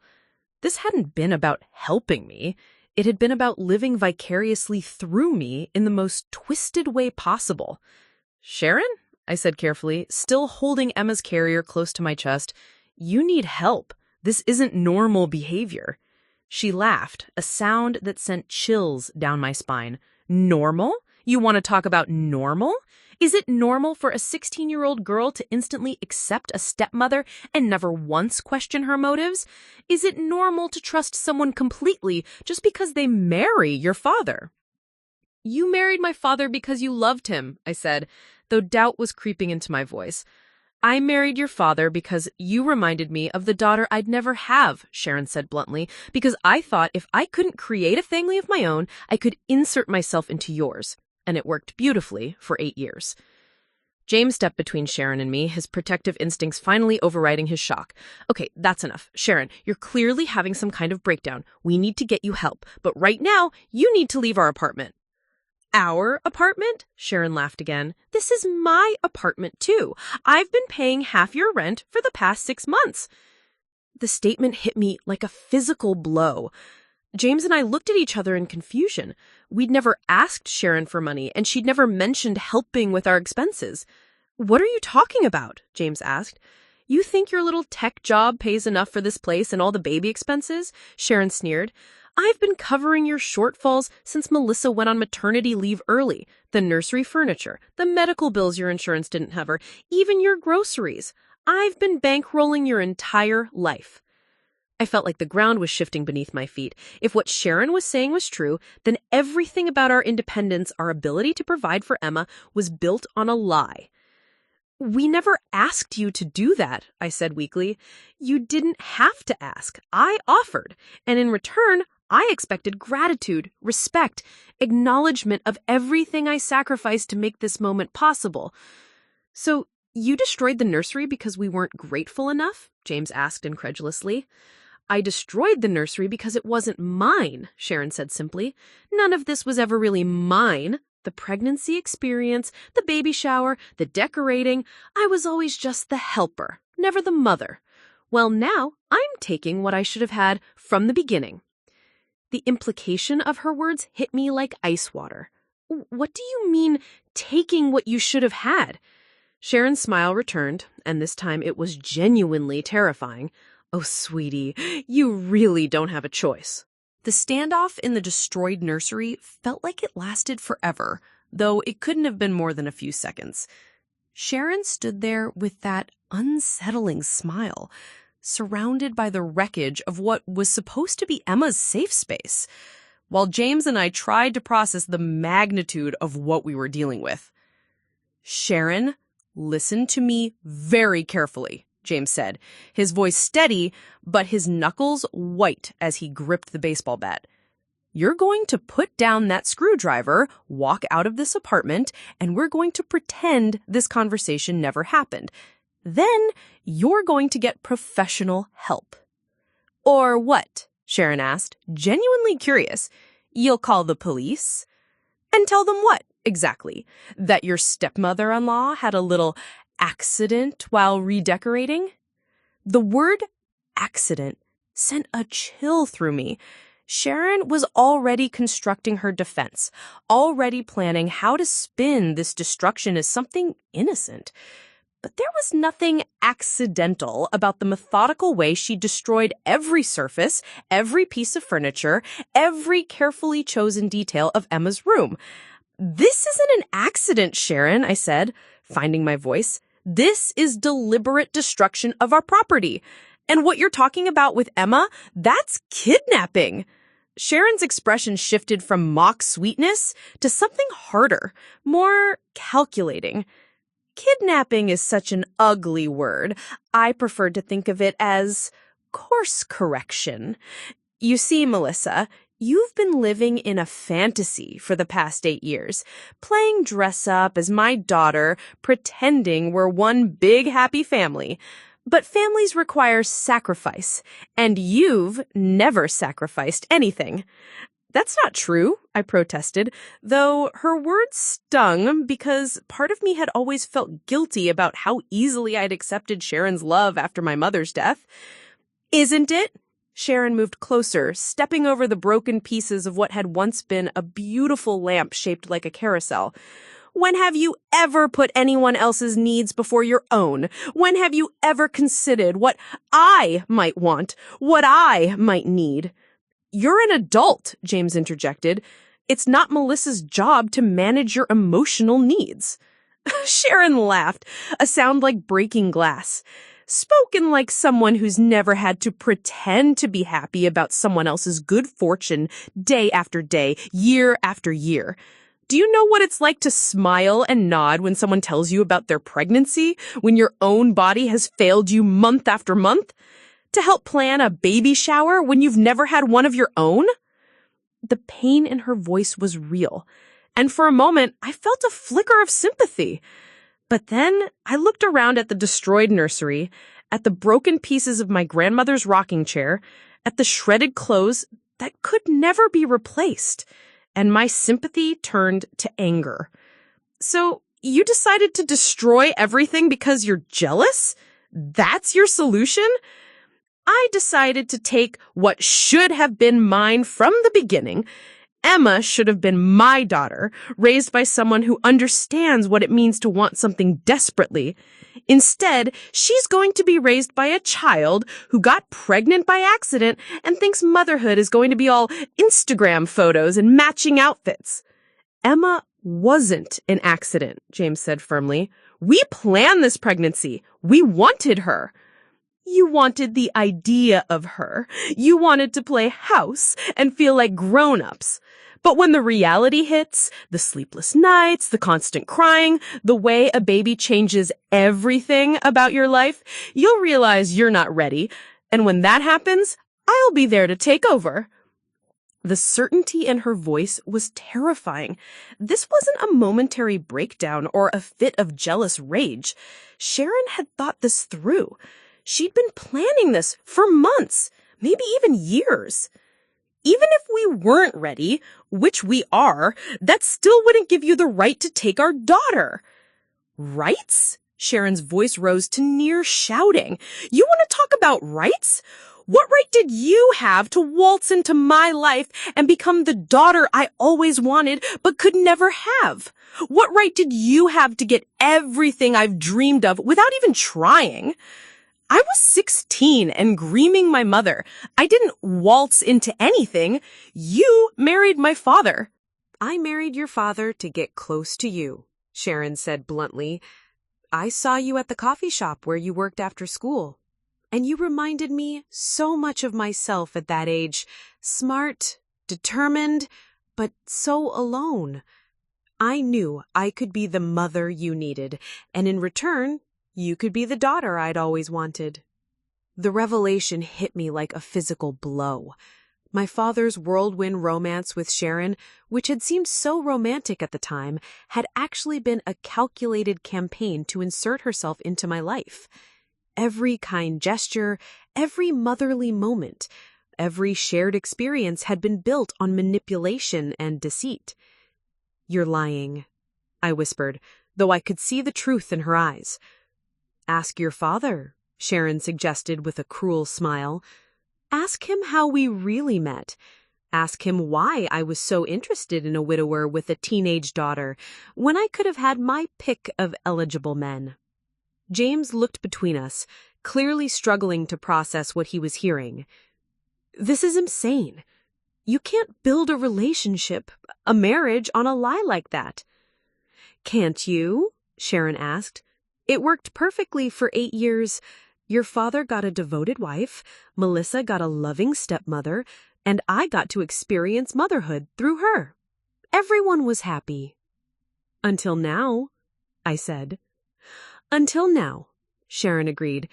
This hadn't been about helping me. It had been about living vicariously through me in the most twisted way possible. "Sharon," I said carefully, still holding Emma's carrier close to my chest, "you need help. This isn't normal behavior." She laughed, a sound that sent chills down my spine. "Normal? You want to talk about normal? Is it normal for a 16-year-old girl to instantly accept a stepmother and never once question her motives? Is it normal to trust someone completely just because they marry your father?" "You married my father because you loved him," I said, though doubt was creeping into my voice. "I married your father because you reminded me of the daughter I'd never have," Sharon said bluntly, "because I thought if I couldn't create a family of my own, I could insert myself into yours. And it worked beautifully for 8 years. James stepped between Sharon and me, his protective instincts finally overriding his shock. "Okay, that's enough. Sharon, you're clearly having some kind of breakdown. We need to get you help. But right now, you need to leave our apartment." "Our apartment?" Sharon laughed again. "This is my apartment, too. I've been paying half your rent for the past 6 months. The statement hit me like a physical blow. James and I looked at each other in confusion. We'd never asked Sharon for money, and she'd never mentioned helping with our expenses. "What are you talking about?" James asked. You think your little tech job pays enough for this place and all the baby expenses? Sharon sneered. I've been covering your shortfalls since Melissa went on maternity leave early. The nursery furniture, the medical bills your insurance didn't cover, even your groceries. I've been bankrolling your entire life. I felt like the ground was shifting beneath my feet. If what Sharon was saying was true, then everything about our independence, our ability to provide for Emma, was built on a lie. We never asked you to do that, I said weakly. You didn't have to ask. I offered. And in return, I expected gratitude, respect, acknowledgement of everything I sacrificed to make this moment possible. So you destroyed the nursery because we weren't grateful enough? James asked incredulously. I destroyed the nursery because it wasn't mine, Sharon said simply. None of this was ever really mine. The pregnancy experience, the baby shower, the decorating. I was always just the helper, never the mother. Well, now I'm taking what I should have had from the beginning. The implication of her words hit me like ice water. What do you mean, taking what you should have had? Sharon's smile returned, and this time it was genuinely terrifying. Oh, sweetie, you really don't have a choice. The standoff in the destroyed nursery felt like it lasted forever, though it couldn't have been more than a few seconds. Sharon stood there with that unsettling smile, surrounded by the wreckage of what was supposed to be Emma's safe space, while James and I tried to process the magnitude of what we were dealing with. Sharon, listen to me very carefully, James said, his voice steady, but his knuckles white as he gripped the baseball bat. You're going to put down that screwdriver, walk out of this apartment, and we're going to pretend this conversation never happened. Then you're going to get professional help. Or what? Sharon asked, genuinely curious. You'll call the police? And tell them what, exactly? That your stepmother-in-law had a little accident while redecorating? The word accident sent a chill through me. Sharon was already constructing her defense, already planning how to spin this destruction as something innocent. But there was nothing accidental about the methodical way she destroyed every surface, every piece of furniture, every carefully chosen detail of Emma's room. This isn't an accident, Sharon, I said, finding my voice. This is deliberate destruction of our property. And what you're talking about with Emma, that's kidnapping. Sharon's expression shifted from mock sweetness to something harder, more calculating. Kidnapping is such an ugly word. I preferred to think of it as course correction. You see, Melissa, you've been living in a fantasy for the past 8 years, playing dress up as my daughter, pretending we're one big happy family. But families require sacrifice, and you've never sacrificed anything. That's not true, I protested, though her words stung because part of me had always felt guilty about how easily I'd accepted Sharon's love after my mother's death. Isn't it? Sharon moved closer, stepping over the broken pieces of what had once been a beautiful lamp shaped like a carousel. When have you ever put anyone else's needs before your own? When have you ever considered what I might want, what I might need? You're an adult, James interjected. It's not Melissa's job to manage your emotional needs. Sharon laughed, a sound like breaking glass. Spoken like someone who's never had to pretend to be happy about someone else's good fortune day after day, year after year. Do you know what it's like to smile and nod when someone tells you about their pregnancy, when your own body has failed you month after month? To help plan a baby shower when you've never had one of your own? The pain in her voice was real, and for a moment I felt a flicker of sympathy. But then I looked around at the destroyed nursery, at the broken pieces of my grandmother's rocking chair, at the shredded clothes that could never be replaced, and my sympathy turned to anger. So you decided to destroy everything because you're jealous? That's your solution? I decided to take what should have been mine from the beginning. Emma should have been my daughter, raised by someone who understands what it means to want something desperately. Instead, she's going to be raised by a child who got pregnant by accident and thinks motherhood is going to be all Instagram photos and matching outfits. Emma wasn't an accident, James said firmly. We planned this pregnancy. We wanted her. You wanted the idea of her. You wanted to play house and feel like grown-ups. But when the reality hits, the sleepless nights, the constant crying, the way a baby changes everything about your life, you'll realize you're not ready. And when that happens, I'll be there to take over. The certainty in her voice was terrifying. This wasn't a momentary breakdown or a fit of jealous rage. Sharon had thought this through. She'd been planning this for months, maybe even years. Even if we weren't ready, which we are, that still wouldn't give you the right to take our daughter. Rights? Sharon's voice rose to near shouting. You want to talk about rights? What right did you have to waltz into my life and become the daughter I always wanted but could never have? What right did you have to get everything I've dreamed of without even trying? I was 16 and grooming my mother. I didn't waltz into anything. You married my father. I married your father to get close to you, Sharon said bluntly. I saw you at the coffee shop where you worked after school, and you reminded me so much of myself at that age. Smart, determined, but so alone. I knew I could be the mother you needed, and in return, you could be the daughter I'd always wanted. The revelation hit me like a physical blow. My father's whirlwind romance with Sharon, which had seemed so romantic at the time, had actually been a calculated campaign to insert herself into my life. Every kind gesture, every motherly moment, every shared experience had been built on manipulation and deceit. You're lying, I whispered, though I could see the truth in her eyes. Ask your father, Sharon suggested with a cruel smile. Ask him how we really met. Ask him why I was so interested in a widower with a teenage daughter when I could have had my pick of eligible men. James looked between us, clearly struggling to process what he was hearing. This is insane. You can't build a relationship, a marriage, on a lie like that. Can't you? Sharon asked. It worked perfectly for 8 years. Your father got a devoted wife, Melissa got a loving stepmother, and I got to experience motherhood through her. Everyone was happy. Until now, I said. Until now, Sharon agreed,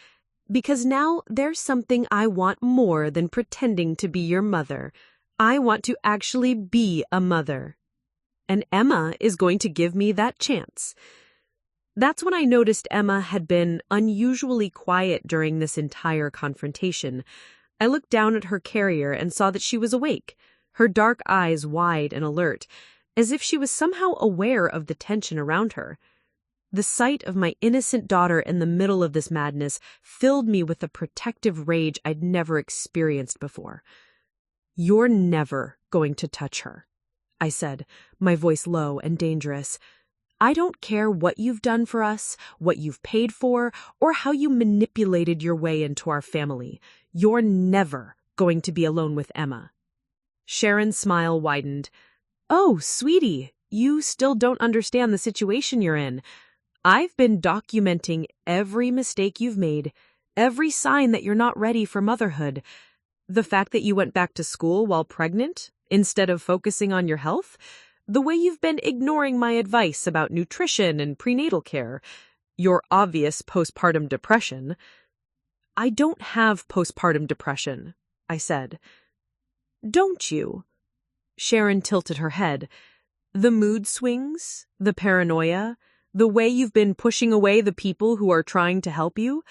because now there's something I want more than pretending to be your mother. I want to actually be a mother. And Emma is going to give me that chance. That's when I noticed Emma had been unusually quiet during this entire confrontation. I looked down at her carrier and saw that she was awake, her dark eyes wide and alert, as if she was somehow aware of the tension around her. The sight of my innocent daughter in the middle of this madness filled me with a protective rage I'd never experienced before. You're never going to touch her, I said, my voice low and dangerous. I don't care what you've done for us, what you've paid for, or how you manipulated your way into our family. You're never going to be alone with Emma. Sharon's smile widened. Oh, sweetie, you still don't understand the situation you're in. I've been documenting every mistake you've made, every sign that you're not ready for motherhood. The fact that you went back to school while pregnant, instead of focusing on your health, the way you've been ignoring my advice about nutrition and prenatal care, your obvious postpartum depression. I don't have postpartum depression, I said. Don't you? Sharon tilted her head. The mood swings, the paranoia, the way you've been pushing away the people who are trying to help you,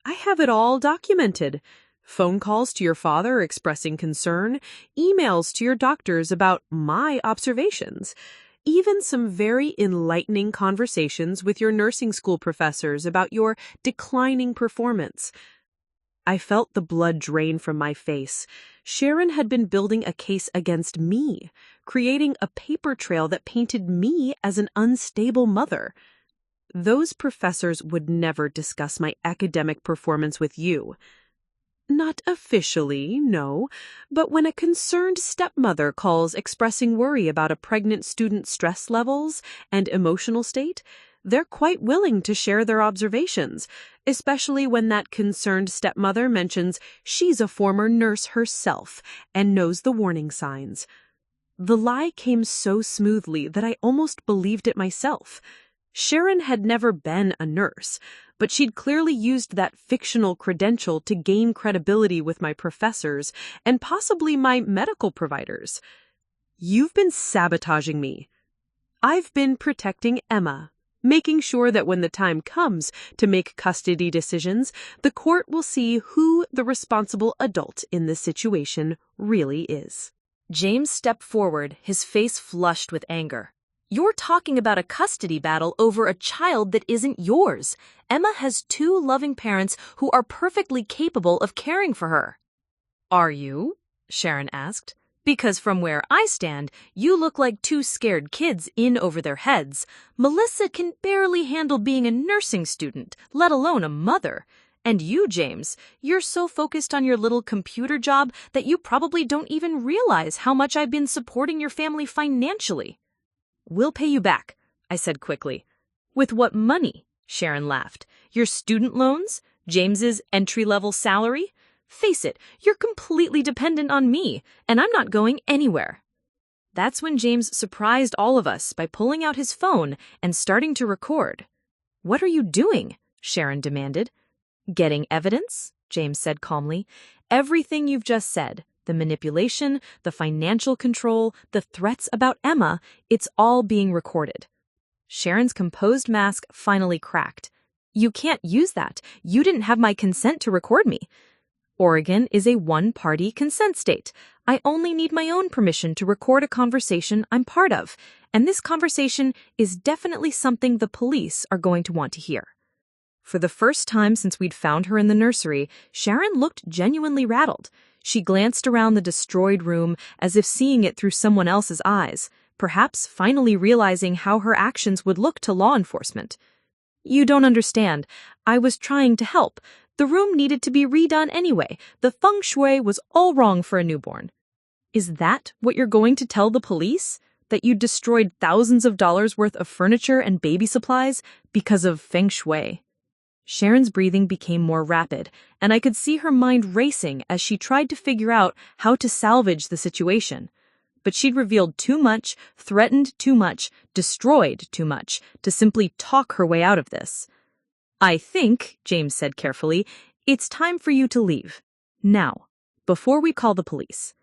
I have it all documented. Phone calls to your father expressing concern, emails to your doctors about my observations, even some very enlightening conversations with your nursing school professors about your declining performance. I felt the blood drain from my face. Sharon had been building a case against me, creating a paper trail that painted me as an unstable mother. those professors would never discuss my academic performance with you. Not officially, no, but when a concerned stepmother calls expressing worry about a pregnant student's stress levels and emotional state, they're quite willing to share their observations, especially when that concerned stepmother mentions she's a former nurse herself and knows the warning signs. The lie came so smoothly that I almost believed it myself. Sharon had never been a nurse, but she'd clearly used that fictional credential to gain credibility with my professors and possibly my medical providers. You've been sabotaging me. I've been protecting Emma, making sure that when the time comes to make custody decisions, the court will see who the responsible adult in this situation really is. James stepped forward, his face flushed with anger. You're talking about a custody battle over a child that isn't yours. Emma has 2 loving parents who are perfectly capable of caring for her. Are you? Sharon asked. Because from where I stand, you look like 2 scared kids in over their heads. Melissa can barely handle being a nursing student, let alone a mother. And you, James, you're so focused on your little computer job that you probably don't even realize how much I've been supporting your family financially. We'll pay you back, I said quickly. With what money? Sharon laughed. Your student loans? James's entry-level salary? Face it, you're completely dependent on me, and I'm not going anywhere. That's when James surprised all of us by pulling out his phone and starting to record. What are you doing? Sharon demanded. Getting evidence, James said calmly. Everything you've just said. The manipulation, the financial control, the threats about Emma, it's all being recorded. Sharon's composed mask finally cracked. You can't use that. You didn't have my consent to record me. Oregon is a one-party consent state. I only need my own permission to record a conversation I'm part of, and this conversation is definitely something the police are going to want to hear. For the first time since we'd found her in the nursery, Sharon looked genuinely rattled. She glanced around the destroyed room as if seeing it through someone else's eyes, perhaps finally realizing how her actions would look to law enforcement. You don't understand. I was trying to help. The room needed to be redone anyway. The feng shui was all wrong for a newborn. Is that what you're going to tell the police? That you destroyed thousands of dollars worth of furniture and baby supplies because of feng shui? Sharon's breathing became more rapid, and I could see her mind racing as she tried to figure out how to salvage the situation. But she'd revealed too much, threatened too much, destroyed too much to simply talk her way out of this. I think, James said carefully, it's time for you to leave. Now, before we call the police.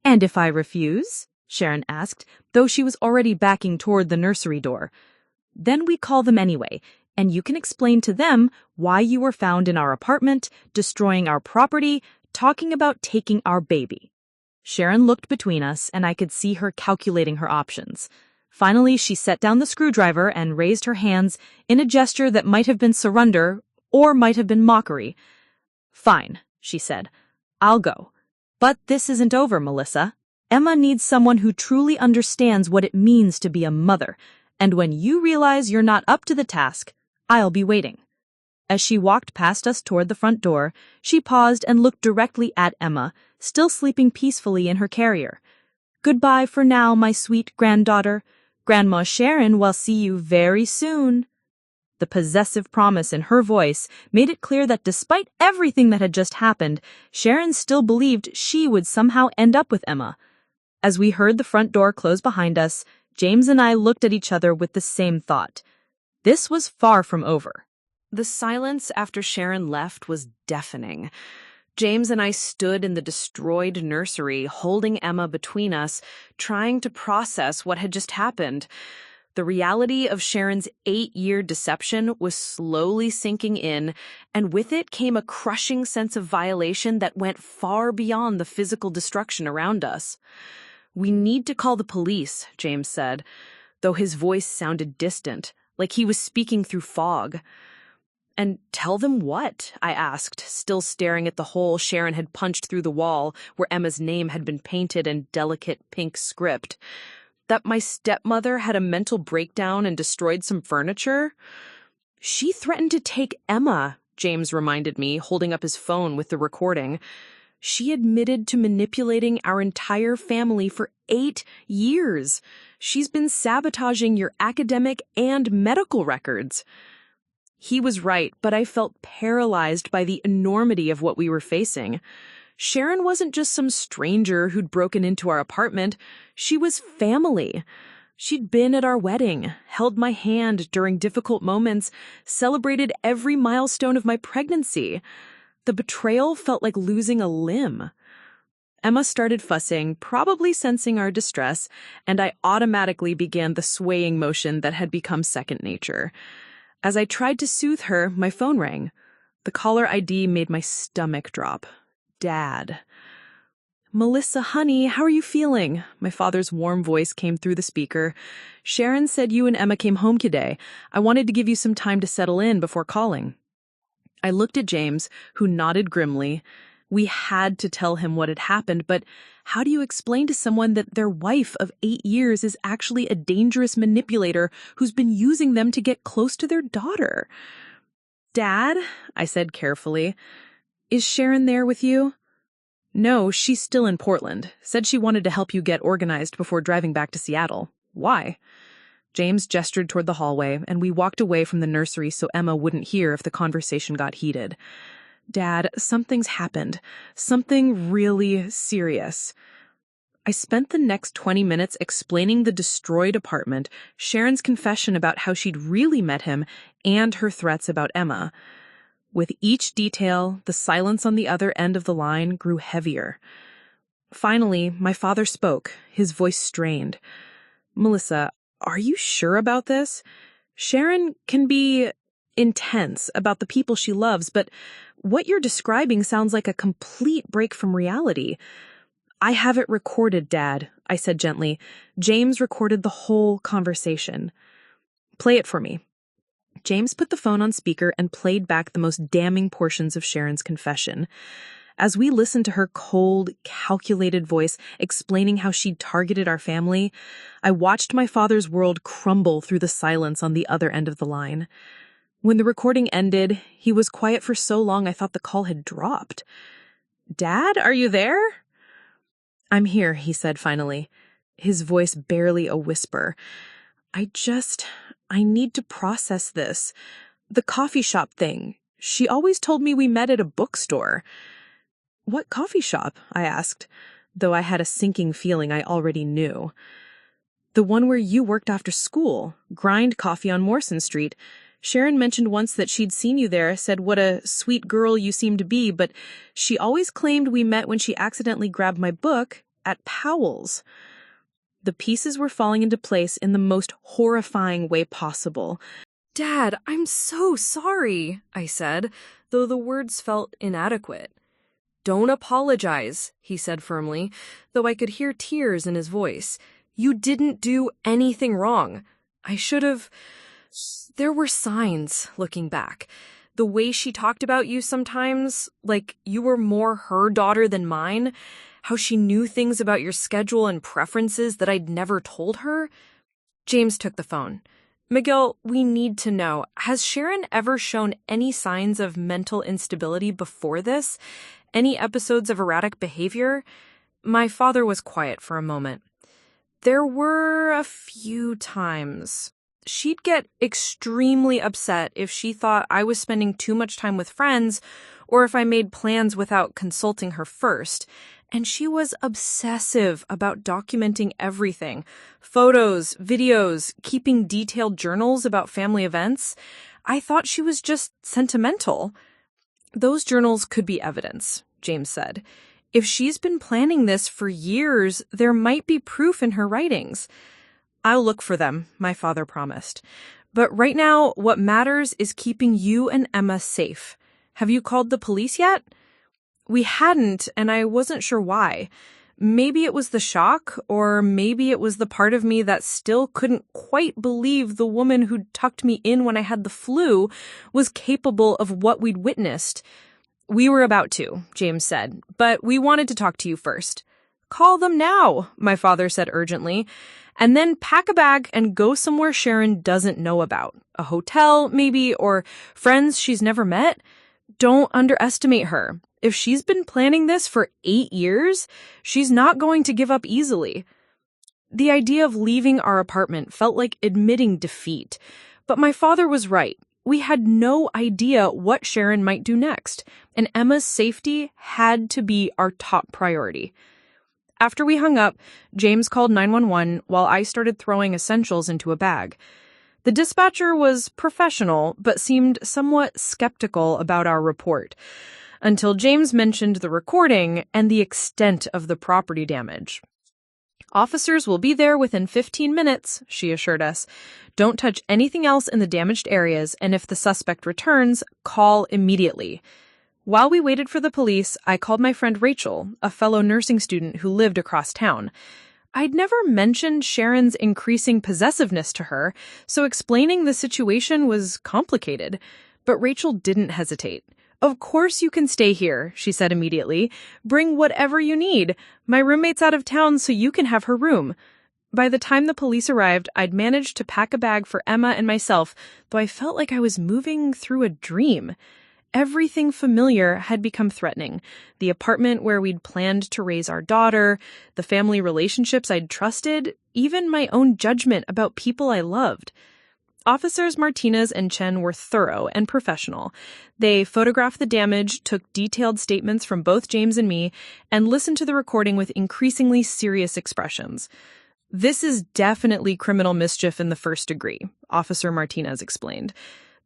And if I refuse? Sharon asked, though she was already backing toward the nursery door. Then we call them anyway, and you can explain to them why you were found in our apartment, destroying our property, talking about taking our baby. Sharon looked between us, and I could see her calculating her options. Finally, she set down the screwdriver and raised her hands in a gesture that might have been surrender or might have been mockery. Fine, she said. I'll go. But this isn't over, Melissa. Emma needs someone who truly understands what it means to be a mother, and when you realize you're not up to the task, I'll be waiting. As she walked past us toward the front door, she paused and looked directly at Emma, still sleeping peacefully in her carrier. Goodbye for now, my sweet granddaughter. Grandma Sharon will see you very soon. The possessive promise in her voice made it clear that despite everything that had just happened, Sharon still believed she would somehow end up with Emma. As we heard the front door close behind us, James and I looked at each other with the same thought. This was far from over. The silence after Sharon left was deafening. James and I stood in the destroyed nursery, holding Emma between us, trying to process what had just happened. The reality of Sharon's 8-year deception was slowly sinking in, and with it came a crushing sense of violation that went far beyond the physical destruction around us. We need to call the police, James said, though his voice sounded distant, like he was speaking through fog. And tell them what? I asked, still staring at the hole Sharon had punched through the wall where Emma's name had been painted in delicate pink script. That my stepmother had a mental breakdown and destroyed some furniture? She threatened to take Emma, James reminded me, holding up his phone with the recording. She admitted to manipulating our entire family for 8 years. She's been sabotaging your academic and medical records. He was right, but I felt paralyzed by the enormity of what we were facing. Sharon wasn't just some stranger who'd broken into our apartment. She was family. She'd been at our wedding, held my hand during difficult moments, celebrated every milestone of my pregnancy. The betrayal felt like losing a limb. Emma started fussing, probably sensing our distress, and I automatically began the swaying motion that had become second nature. As I tried to soothe her, my phone rang. The caller ID made my stomach drop. Dad. "Melissa, honey, how are you feeling?" My father's warm voice came through the speaker. "Sharon said you and Emma came home today. I wanted to give you some time to settle in before calling." I looked at James, who nodded grimly. We had to tell him what had happened, but how do you explain to someone that their wife of 8 years is actually a dangerous manipulator who's been using them to get close to their daughter? "Dad," I said carefully, "is Sharon there with you?" "No, she's still in Portland. Said she wanted to help you get organized before driving back to Seattle. Why?" James gestured toward the hallway, and we walked away from the nursery so Emma wouldn't hear if the conversation got heated. "Dad, something's happened. Something really serious." I spent the next 20 minutes explaining the destroyed apartment, Sharon's confession about how she'd really met him, and her threats about Emma. With each detail, the silence on the other end of the line grew heavier. Finally, my father spoke, his voice strained. "Melissa, are you sure about this? Sharon can be intense about the people she loves, but what you're describing sounds like a complete break from reality." "I have it recorded, Dad," I said gently. "James recorded the whole conversation." "Play it for me." James put the phone on speaker and played back the most damning portions of Sharon's confession. As we listened to her cold, calculated voice explaining how she'd targeted our family, I watched my father's world crumble through the silence on the other end of the line. When the recording ended, he was quiet for so long I thought the call had dropped. "Dad, are you there?" "I'm here," he said finally, his voice barely a whisper. I need to process this. The coffee shop thing. She always told me we met at a bookstore." "What coffee shop?" I asked, though I had a sinking feeling I already knew. "The one where you worked after school, Grind Coffee on Morrison Street. Sharon mentioned once that she'd seen you there, said what a sweet girl you seemed to be, but she always claimed we met when she accidentally grabbed my book at Powell's." The pieces were falling into place in the most horrifying way possible. "Dad, I'm so sorry," I said, though the words felt inadequate. "Don't apologize," he said firmly, though I could hear tears in his voice. "You didn't do anything wrong. I should have..." There were signs, looking back. The way she talked about you sometimes, like you were more her daughter than mine, how she knew things about your schedule and preferences that I'd never told her. James took the phone. "Miguel, we need to know, has Sharon ever shown any signs of mental instability before this? Any episodes of erratic behavior?" My father was quiet for a moment. "There were a few times. She'd get extremely upset if she thought I was spending too much time with friends or if I made plans without consulting her first. And she was obsessive about documenting everything. Photos, videos, keeping detailed journals about family events. I thought she was just sentimental." "Those journals could be evidence," James said. "If she's been planning this for years, there might be proof in her writings." "I'll look for them," my father promised. "But right now, what matters is keeping you and Emma safe. Have you called the police yet?" We hadn't, and I wasn't sure why. Maybe it was the shock, or maybe it was the part of me that still couldn't quite believe the woman who'd tucked me in when I had the flu was capable of what we'd witnessed. "We were about to," James said, "but we wanted to talk to you first." "Call them now," my father said urgently. And then pack a bag and go somewhere Sharon doesn't know about. A hotel, maybe, or friends she's never met. Don't underestimate her. If she's been planning this for 8 years, she's not going to give up easily. The idea of leaving our apartment felt like admitting defeat. But my father was right. We had no idea what Sharon might do next, and Emma's safety had to be our top priority. After we hung up, James called 911 while I started throwing essentials into a bag. The dispatcher was professional, but seemed somewhat skeptical about our report, until James mentioned the recording and the extent of the property damage. "Officers will be there within 15 minutes, she assured us. "Don't touch anything else in the damaged areas, and if the suspect returns, call immediately." While we waited for the police, I called my friend Rachel, a fellow nursing student who lived across town. I'd never mentioned Sharon's increasing possessiveness to her, so explaining the situation was complicated. But Rachel didn't hesitate. "Of course you can stay here," she said immediately. "Bring whatever you need. My roommate's out of town, so you can have her room." By the time the police arrived, I'd managed to pack a bag for Emma and myself, though I felt like I was moving through a dream. Everything familiar had become threatening. The apartment where we'd planned to raise our daughter, the family relationships I'd trusted, even my own judgment about people I loved. Officers Martinez and Chen were thorough and professional. They photographed the damage, took detailed statements from both James and me, and listened to the recording with increasingly serious expressions. "This is definitely criminal mischief in the first degree," Officer Martinez explained.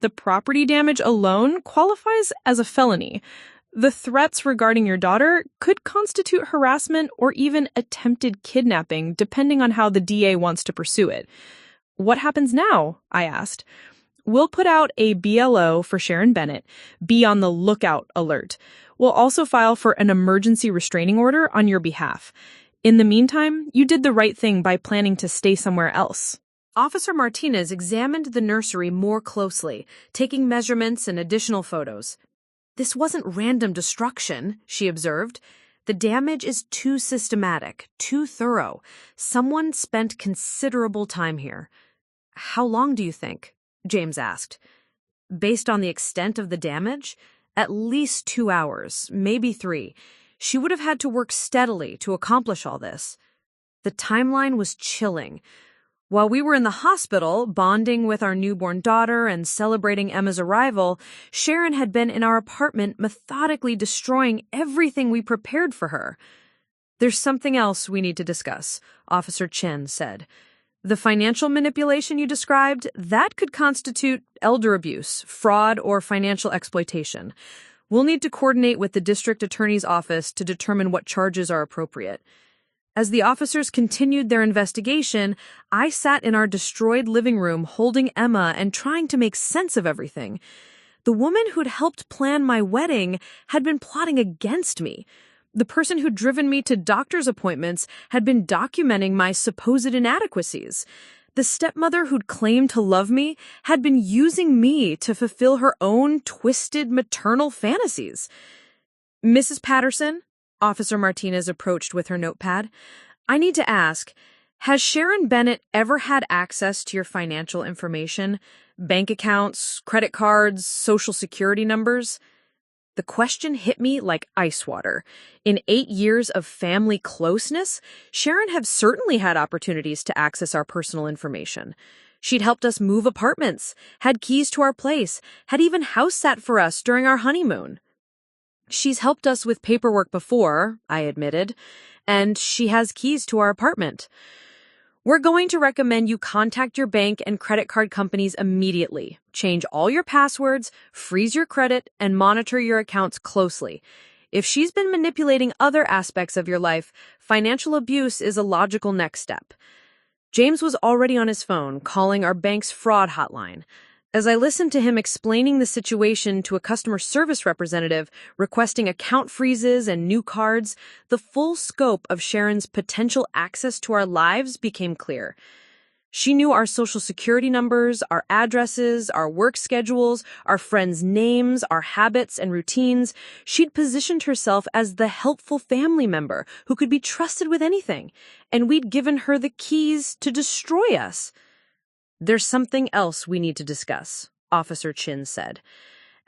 "The property damage alone qualifies as a felony. The threats regarding your daughter could constitute harassment or even attempted kidnapping, depending on how the DA wants to pursue it." "What happens now?" I asked. "We'll put out a BLO for Sharon Bennett. Be on the lookout alert. We'll also file for an emergency restraining order on your behalf. In the meantime, you did the right thing by planning to stay somewhere else." Officer Martinez examined the nursery more closely, taking measurements and additional photos. "This wasn't random destruction," she observed. "The damage is too systematic, too thorough. Someone spent considerable time here." "How long do you think?" James asked. "Based on the extent of the damage? At least 2 hours, maybe 3. She would have had to work steadily to accomplish all this." The timeline was chilling. While we were in the hospital, bonding with our newborn daughter and celebrating Emma's arrival, Sharon had been in our apartment methodically destroying everything we prepared for her. "There's something else we need to discuss," Officer Chen said. "The financial manipulation you described, that could constitute elder abuse, fraud, or financial exploitation. We'll need to coordinate with the district attorney's office to determine what charges are appropriate." As the officers continued their investigation, I sat in our destroyed living room holding Emma and trying to make sense of everything. The woman who'd helped plan my wedding had been plotting against me. The person who'd driven me to doctor's appointments had been documenting my supposed inadequacies. The stepmother who'd claimed to love me had been using me to fulfill her own twisted maternal fantasies. "Mrs. Patterson?" Officer Martinez approached with her notepad. "I need to ask, has Sharon Bennett ever had access to your financial information? Bank accounts, credit cards, social security numbers?" The question hit me like ice water. In 8 years of family closeness, Sharon had certainly had opportunities to access our personal information. She'd helped us move apartments, had keys to our place, had even house sat for us during our honeymoon. "She's helped us with paperwork before," I admitted, "and she has keys to our apartment." "We're going to recommend you contact your bank and credit card companies immediately. Change all your passwords, freeze your credit, and monitor your accounts closely. If she's been manipulating other aspects of your life, financial abuse is a logical next step." James was already on his phone, calling our bank's fraud hotline. As I listened to him explaining the situation to a customer service representative, requesting account freezes and new cards, the full scope of Sharon's potential access to our lives became clear. She knew our social security numbers, our addresses, our work schedules, our friends' names, our habits and routines. She'd positioned herself as the helpful family member who could be trusted with anything, and we'd given her the keys to destroy us. "There's something else we need to discuss," Officer Chin said.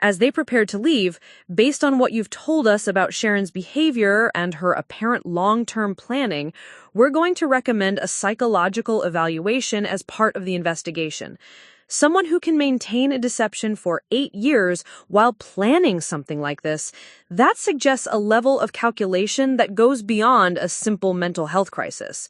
As they prepared to leave, "Based on what you've told us about Sharon's behavior and her apparent long-term planning, we're going to recommend a psychological evaluation as part of the investigation. Someone who can maintain a deception for 8 years while planning something like this, that suggests a level of calculation that goes beyond a simple mental health crisis."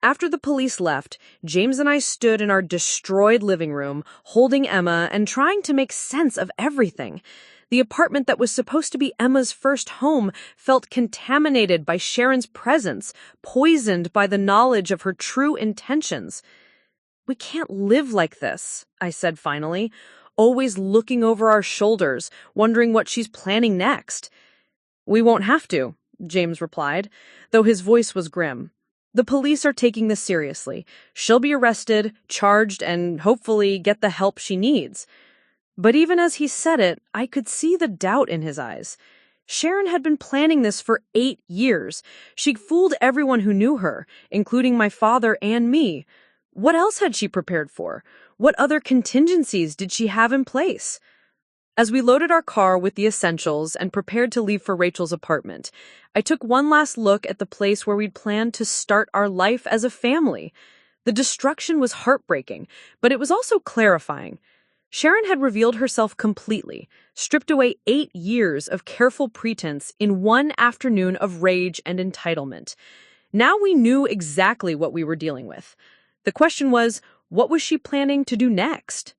After the police left, James and I stood in our destroyed living room, holding Emma and trying to make sense of everything. The apartment that was supposed to be Emma's first home felt contaminated by Sharon's presence, poisoned by the knowledge of her true intentions. "We can't live like this," I said finally, "always looking over our shoulders, wondering what she's planning next." "We won't have to," James replied, though his voice was grim. "The police are taking this seriously. She'll be arrested, charged, and hopefully get the help she needs." But even as he said it, I could see the doubt in his eyes. Sharon had been planning this for 8 years. She'd fooled everyone who knew her, including my father and me. What else had she prepared for? What other contingencies did she have in place? As we loaded our car with the essentials and prepared to leave for Rachel's apartment, I took one last look at the place where we'd planned to start our life as a family. The destruction was heartbreaking, but it was also clarifying. Sharon had revealed herself completely, stripped away 8 years of careful pretense in one afternoon of rage and entitlement. Now we knew exactly what we were dealing with. The question was, what was she planning to do next?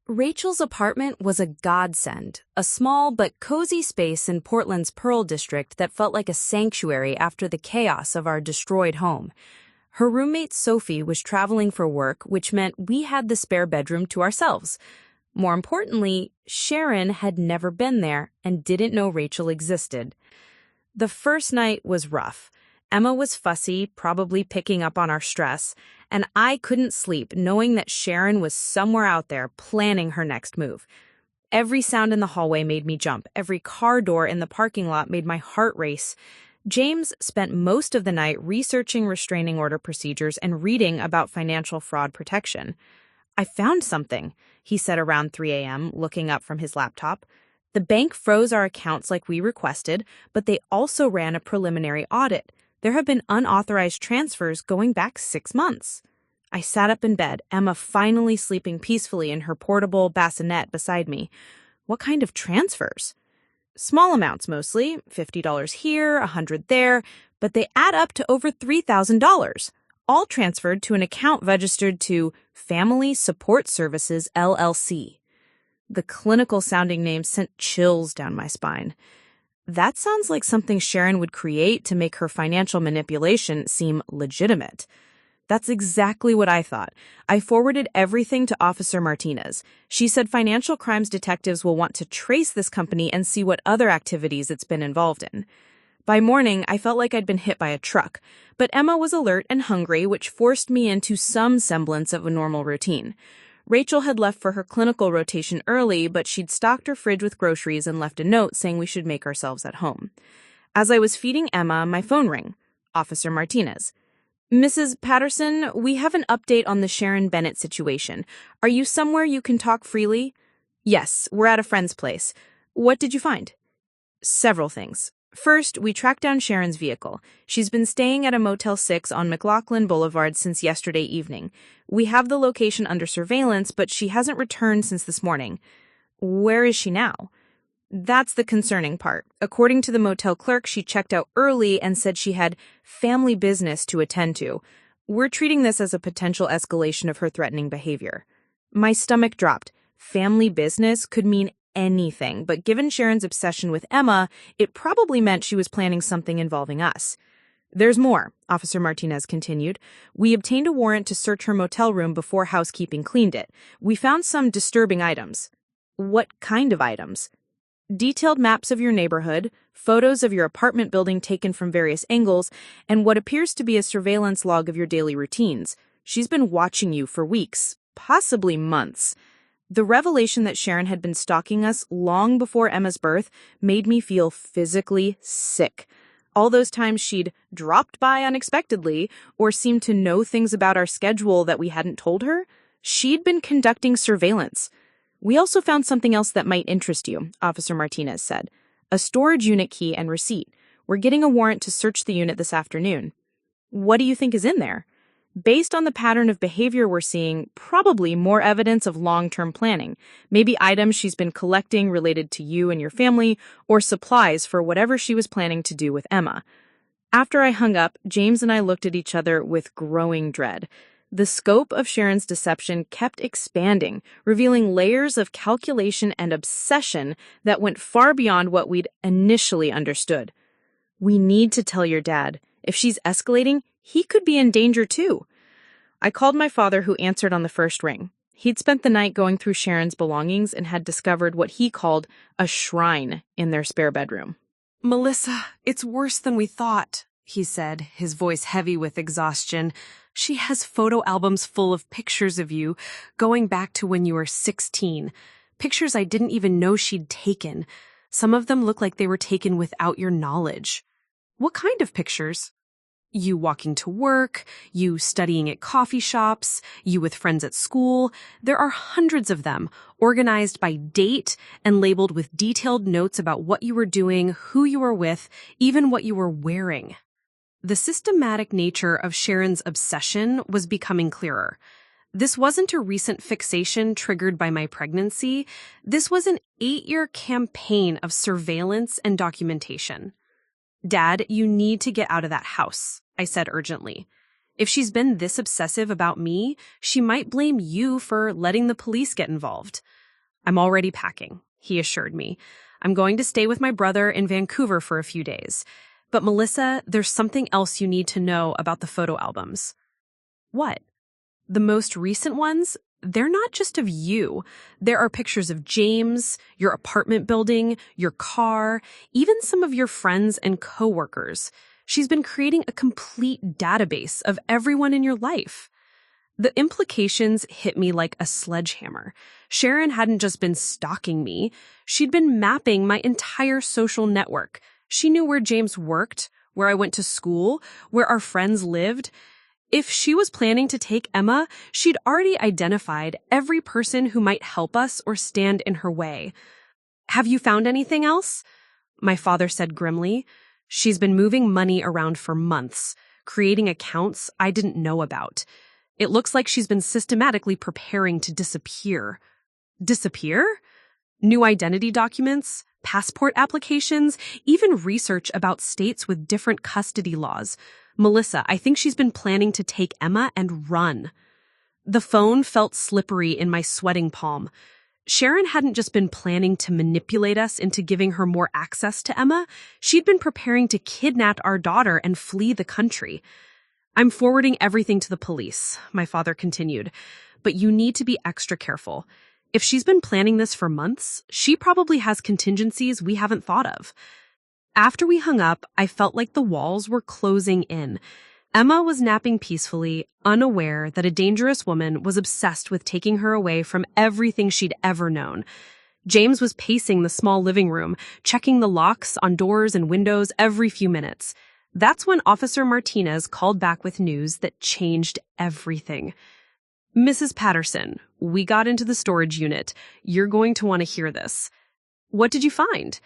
Rachel's apartment was a godsend, a small but cozy space in Portland's Pearl District that felt like a sanctuary after the chaos of our destroyed home. Her roommate Sophie was traveling for work, which meant we had the spare bedroom to ourselves. More importantly, Sharon had never been there and didn't know Rachel existed. The first night was rough. Emma was fussy, probably picking up on our stress, and I couldn't sleep knowing that Sharon was somewhere out there planning her next move. Every sound in the hallway made me jump. Every car door in the parking lot made my heart race. James spent most of the night researching restraining order procedures and reading about financial fraud protection. "I found something," he said around 3 a.m., looking up from his laptop. "The bank froze our accounts like we requested, but they also ran a preliminary audit. There have been unauthorized transfers going back 6 months. I sat up in bed, Emma finally sleeping peacefully in her portable bassinet beside me. "What kind of transfers?" "Small amounts mostly, $50 here, $100 there, but they add up to over $3,000, all transferred to an account registered to Family Support Services, LLC. The clinical-sounding name sent chills down my spine. That sounds like something Sharon would create to make her financial manipulation seem legitimate. That's exactly what I thought. I forwarded everything to Officer Martinez. She said financial crimes detectives will want to trace this company and see what other activities it's been involved in. By morning, I felt like I'd been hit by a truck, but Emma was alert and hungry, which forced me into some semblance of a normal routine. Rachel had left for her clinical rotation early, but she'd stocked her fridge with groceries and left a note saying we should make ourselves at home. As I was feeding Emma, my phone rang. Officer Martinez. "Mrs. Patterson, we have an update on the Sharon Bennett situation. Are you somewhere you can talk freely?" "Yes, we're at a friend's place. What did you find?" "Several things. First, we tracked down Sharon's vehicle. She's been staying at a Motel 6 on McLaughlin Boulevard since yesterday evening. We have the location under surveillance, but she hasn't returned since this morning." "Where is she now?" "That's the concerning part. According to the motel clerk, she checked out early and said she had family business to attend to. We're treating this as a potential escalation of her threatening behavior." My stomach dropped. Family business could mean anything, but given Sharon's obsession with Emma, it probably meant she was planning something involving us. "There's more," Officer Martinez continued. "We obtained a warrant to search her motel room before housekeeping cleaned it. We found some disturbing items." "What kind of items?" "Detailed maps of your neighborhood, photos of your apartment building taken from various angles, and what appears to be a surveillance log of your daily routines. She's been watching you for weeks, possibly months. The revelation that Sharon had been stalking us long before Emma's birth made me feel physically sick. All those times she'd dropped by unexpectedly or seemed to know things about our schedule that we hadn't told her, she'd been conducting surveillance. We also found something else that might interest you, Officer Martinez said. A storage unit key and receipt. We're getting a warrant to search the unit this afternoon. What do you think is in there? Based on the pattern of behavior we're seeing, probably more evidence of long-term planning. Maybe items she's been collecting related to you and your family, or supplies for whatever she was planning to do with Emma. After I hung up, James and I looked at each other with growing dread. The scope of Sharon's deception kept expanding, revealing layers of calculation and obsession that went far beyond what we'd initially understood. We need to tell your dad. If she's escalating, he could be in danger too. I called my father, who answered on the first ring. He'd spent the night going through Sharon's belongings and had discovered what he called a shrine in their spare bedroom. Melissa, it's worse than we thought, he said, his voice heavy with exhaustion. She has photo albums full of pictures of you, going back to when you were 16. Pictures I didn't even know she'd taken. Some of them look like they were taken without your knowledge. What kind of pictures? You walking to work, you studying at coffee shops, you with friends at school. There are hundreds of them, organized by date and labeled with detailed notes about what you were doing, who you were with, even what you were wearing. The systematic nature of Sharon's obsession was becoming clearer. This wasn't a recent fixation triggered by my pregnancy. This was an 8-year campaign of surveillance and documentation. Dad, you need to get out of that house, I said urgently. If she's been this obsessive about me, she might blame you for letting the police get involved. I'm already packing, he assured me. I'm going to stay with my brother in Vancouver for a few days. But Melissa, there's something else you need to know about the photo albums. What? The most recent ones? They're not just of you. There are pictures of James, your apartment building, your car, even some of your friends and coworkers. She's been creating a complete database of everyone in your life. The implications hit me like a sledgehammer. Sharon hadn't just been stalking me. She'd been mapping my entire social network. She knew where James worked, where I went to school, where our friends lived. If she was planning to take Emma, she'd already identified every person who might help us or stand in her way. Have you found anything else? My father said grimly. She's been moving money around for months, creating accounts I didn't know about. It looks like she's been systematically preparing to disappear. Disappear? New identity documents, passport applications, even research about states with different custody laws. Melissa, I think she's been planning to take Emma and run. The phone felt slippery in my sweating palm. Sharon hadn't just been planning to manipulate us into giving her more access to Emma. She'd been preparing to kidnap our daughter and flee the country. I'm forwarding everything to the police, my father continued, but you need to be extra careful. If she's been planning this for months, she probably has contingencies we haven't thought of. After we hung up, I felt like the walls were closing in. Emma was napping peacefully, unaware that a dangerous woman was obsessed with taking her away from everything she'd ever known. James was pacing the small living room, checking the locks on doors and windows every few minutes. That's when Officer Martinez called back with news that changed everything. Mrs. Patterson, we got into the storage unit. You're going to want to hear this. What did you find?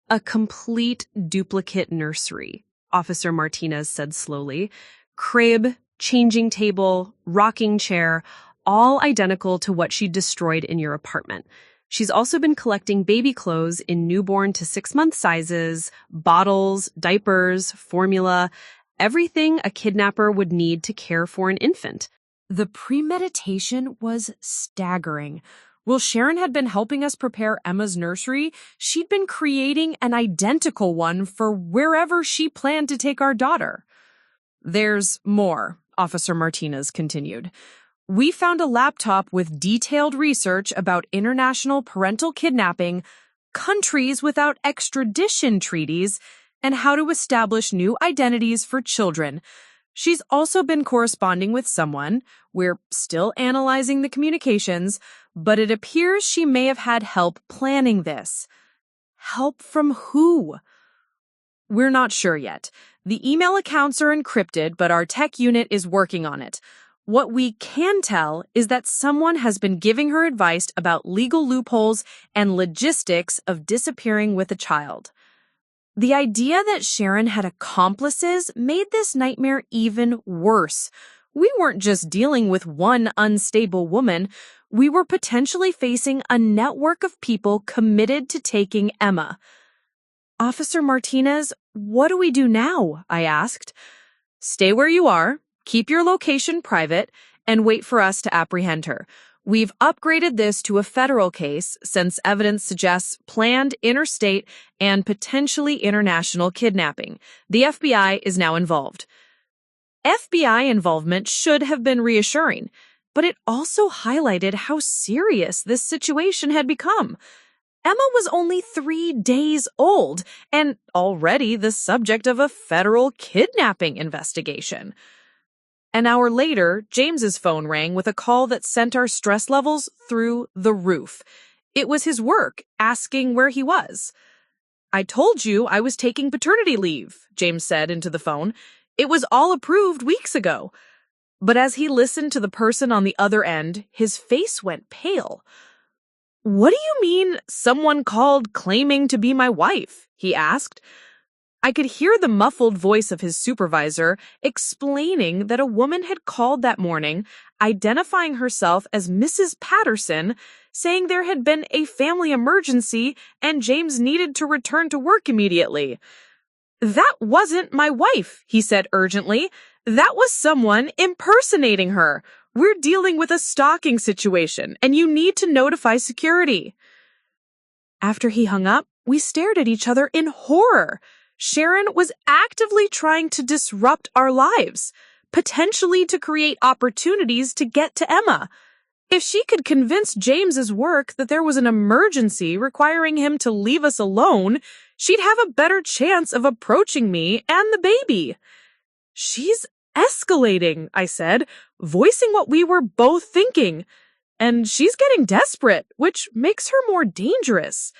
A complete duplicate nursery, Officer Martinez said slowly. Crib, changing table, rocking chair, all identical to what she destroyed in your apartment. She's also been collecting baby clothes in newborn to 6-month sizes, bottles, diapers, formula, everything a kidnapper would need to care for an infant. The premeditation was staggering. While Sharon had been helping us prepare Emma's nursery, she'd been creating an identical one for wherever she planned to take our daughter. There's more, Officer Martinez continued. We found a laptop with detailed research about international parental kidnapping, countries without extradition treaties, and how to establish new identities for children. She's also been corresponding with someone. We're still analyzing the communications, but it appears she may have had help planning this. Help from who? We're not sure yet. The email accounts are encrypted, but our tech unit is working on it. What we can tell is that someone has been giving her advice about legal loopholes and logistics of disappearing with a child. The idea that Sharon had accomplices made this nightmare even worse. We weren't just dealing with one unstable woman. We were potentially facing a network of people committed to taking Emma. Officer Martinez, what do we do now? I asked. Stay where you are, keep your location private, and wait for us to apprehend her. We've upgraded this to a federal case since evidence suggests planned interstate and potentially international kidnapping. The FBI is now involved. FBI involvement should have been reassuring, but it also highlighted how serious this situation had become. Emma was only 3 days old and already the subject of a federal kidnapping investigation. An hour later, James's phone rang with a call that sent our stress levels through the roof. It was his work, asking where he was. I told you I was taking paternity leave, James said into the phone. It was all approved weeks ago. But as he listened to the person on the other end, his face went pale. What do you mean, someone called claiming to be my wife? He asked. I could hear the muffled voice of his supervisor explaining that a woman had called that morning, identifying herself as Mrs. Patterson, saying there had been a family emergency and James needed to return to work immediately. That wasn't my wife, he said urgently. That was someone impersonating her. We're dealing with a stalking situation, and you need to notify security. After he hung up, we stared at each other in horror. Sharon was actively trying to disrupt our lives, potentially to create opportunities to get to Emma. If she could convince James's work that there was an emergency requiring him to leave us alone, she'd have a better chance of approaching me and the baby. She's escalating, I said, voicing what we were both thinking. And she's getting desperate, which makes her more dangerous.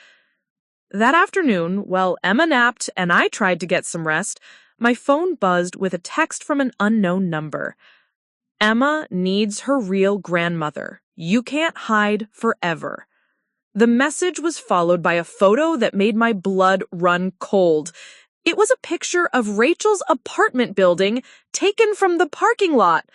That afternoon, while Emma napped and I tried to get some rest, my phone buzzed with a text from an unknown number. Emma needs her real grandmother. You can't hide forever. The message was followed by a photo that made my blood run cold. It was a picture of Rachel's apartment building taken from the parking lot.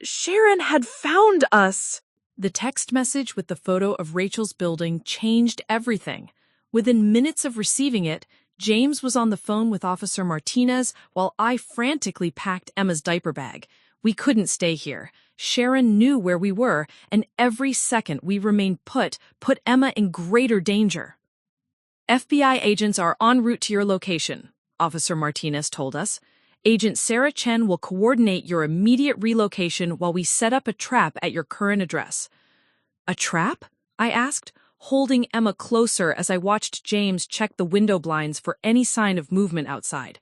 Sharon had found us. The text message with the photo of Rachel's building changed everything. Within minutes of receiving it, James was on the phone with Officer Martinez while I frantically packed Emma's diaper bag. We couldn't stay here. Sharon knew where we were, and every second we remained put Emma in greater danger. FBI agents are en route to your location, Officer Martinez told us. Agent Sarah Chen will coordinate your immediate relocation while we set up a trap at your current address. A trap? I asked, holding Emma closer as I watched James check the window blinds for any sign of movement outside.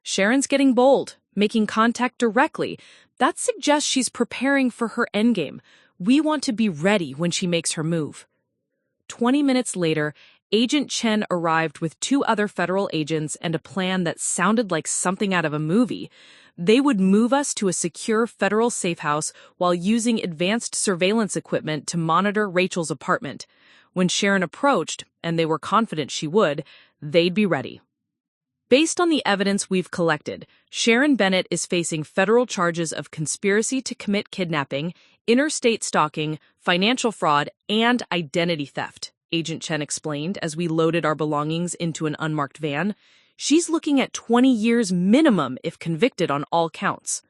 Sharon's getting bold, making contact directly. That suggests she's preparing for her endgame. We want to be ready when she makes her move. 20 minutes later, Agent Chen arrived with 2 other federal agents and a plan that sounded like something out of a movie. They would move us to a secure federal safe house while using advanced surveillance equipment to monitor Rachel's apartment. When Sharon approached, and they were confident she would, they'd be ready. Based on the evidence we've collected, Sharon Bennett is facing federal charges of conspiracy to commit kidnapping, interstate stalking, financial fraud, and identity theft, Agent Chen explained as we loaded our belongings into an unmarked van. She's looking at 20 years minimum if convicted on all counts.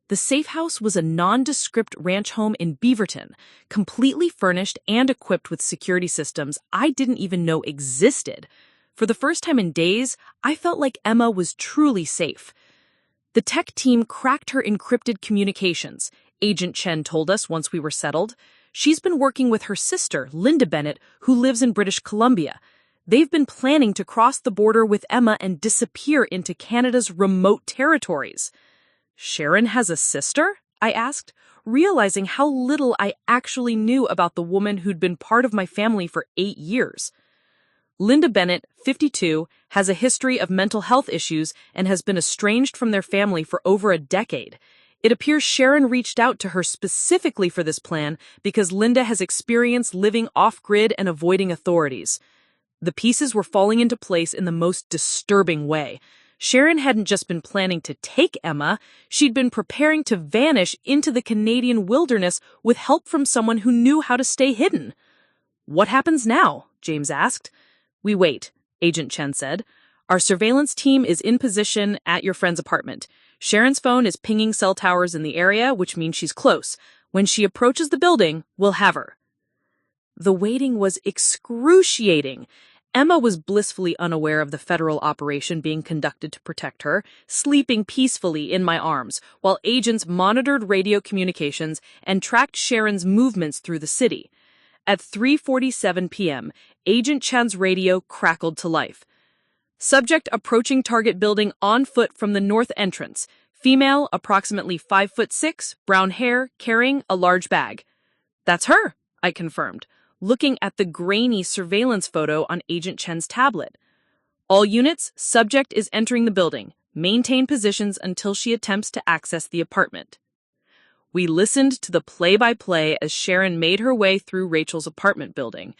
The safe house was a nondescript ranch home in Beaverton, completely furnished and equipped with security systems I didn't even know existed. For the first time in days, I felt like Emma was truly safe. The tech team cracked her encrypted communications, Agent Chen told us once we were settled. She's been working with her sister, Linda Bennett, who lives in British Columbia. They've been planning to cross the border with Emma and disappear into Canada's remote territories. Sharon has a sister? I asked, realizing how little I actually knew about the woman who'd been part of my family for 8 years. Linda Bennett, 52, has a history of mental health issues and has been estranged from their family for over a decade. It appears Sharon reached out to her specifically for this plan because Linda has experience living off-grid and avoiding authorities. The pieces were falling into place in the most disturbing way. Sharon hadn't just been planning to take Emma, she'd been preparing to vanish into the Canadian wilderness with help from someone who knew how to stay hidden. "What happens now?" James asked. "We wait," Agent Chen said. "Our surveillance team is in position at your friend's apartment. Sharon's phone is pinging cell towers in the area, which means she's close. When she approaches the building, we'll have her." The waiting was excruciating. Emma was blissfully unaware of the federal operation being conducted to protect her, sleeping peacefully in my arms, while agents monitored radio communications and tracked Sharon's movements through the city. At 3:47 p.m., Agent Chan's radio crackled to life. "Subject approaching target building on foot from the north entrance. Female, approximately 5'6", brown hair, carrying a large bag." "That's her," I confirmed, looking at the grainy surveillance photo on Agent Chen's tablet. "All units, subject is entering the building. Maintain positions until she attempts to access the apartment." We listened to the play-by-play as Sharon made her way through Rachel's apartment building.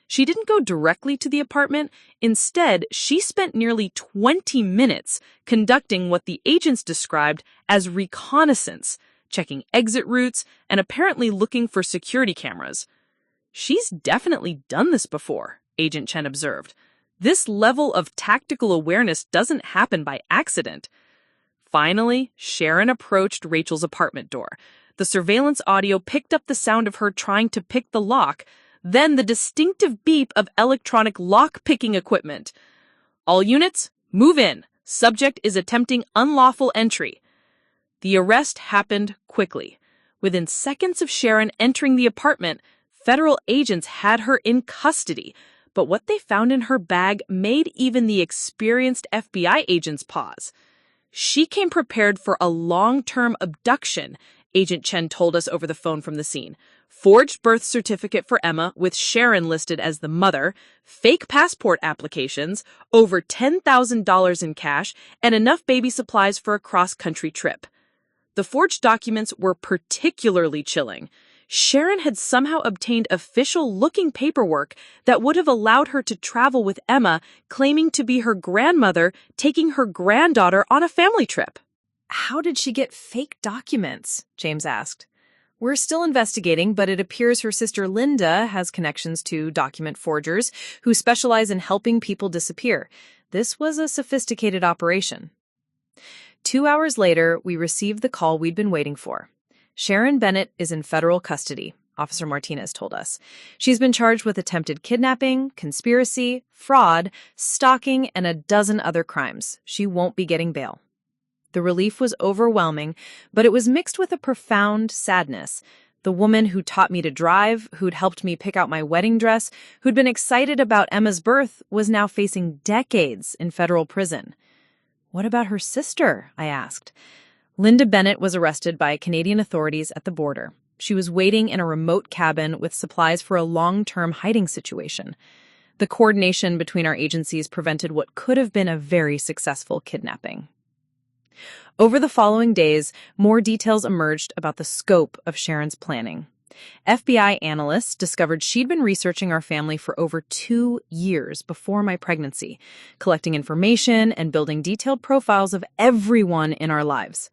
She didn't go directly to the apartment. Instead, she spent nearly 20 minutes conducting what the agents described as reconnaissance, checking exit routes and apparently looking for security cameras. "She's definitely done this before," Agent Chen observed. "This level of tactical awareness doesn't happen by accident." Finally, Sharon approached Rachel's apartment door. The surveillance audio picked up the sound of her trying to pick the lock, then the distinctive beep of electronic lock-picking equipment. "All units, move in. Subject is attempting unlawful entry." The arrest happened quickly. Within seconds of Sharon entering the apartment, federal agents had her in custody, but what they found in her bag made even the experienced FBI agents pause. She came prepared for a long-term abduction, Agent Chen told us over the phone from the scene. Forged birth certificate for Emma with Sharon listed as the mother, fake passport applications, over $10,000 in cash, and enough baby supplies for a cross-country trip. The forged documents were particularly chilling. Sharon had somehow obtained official-looking paperwork that would have allowed her to travel with Emma, claiming to be her grandmother, taking her granddaughter on a family trip. "How did she get fake documents?" James asked. "We're still investigating, but it appears her sister Linda has connections to document forgers who specialize in helping people disappear. This was a sophisticated operation." 2 hours later, we received the call we'd been waiting for. Sharon Bennett is in federal custody, Officer Martinez told us. She's been charged with attempted kidnapping, conspiracy, fraud, stalking, and a dozen other crimes. She won't be getting bail. The relief was overwhelming, but it was mixed with a profound sadness. The woman who taught me to drive, who'd helped me pick out my wedding dress, who'd been excited about Emma's birth, was now facing decades in federal prison. "What about her sister?" I asked. Linda Bennett was arrested by Canadian authorities at the border. She was waiting in a remote cabin with supplies for a long-term hiding situation. The coordination between our agencies prevented what could have been a very successful kidnapping. Over the following days, more details emerged about the scope of Sharon's planning. FBI analysts discovered she'd been researching our family for over 2 years before my pregnancy, collecting information and building detailed profiles of everyone in our lives.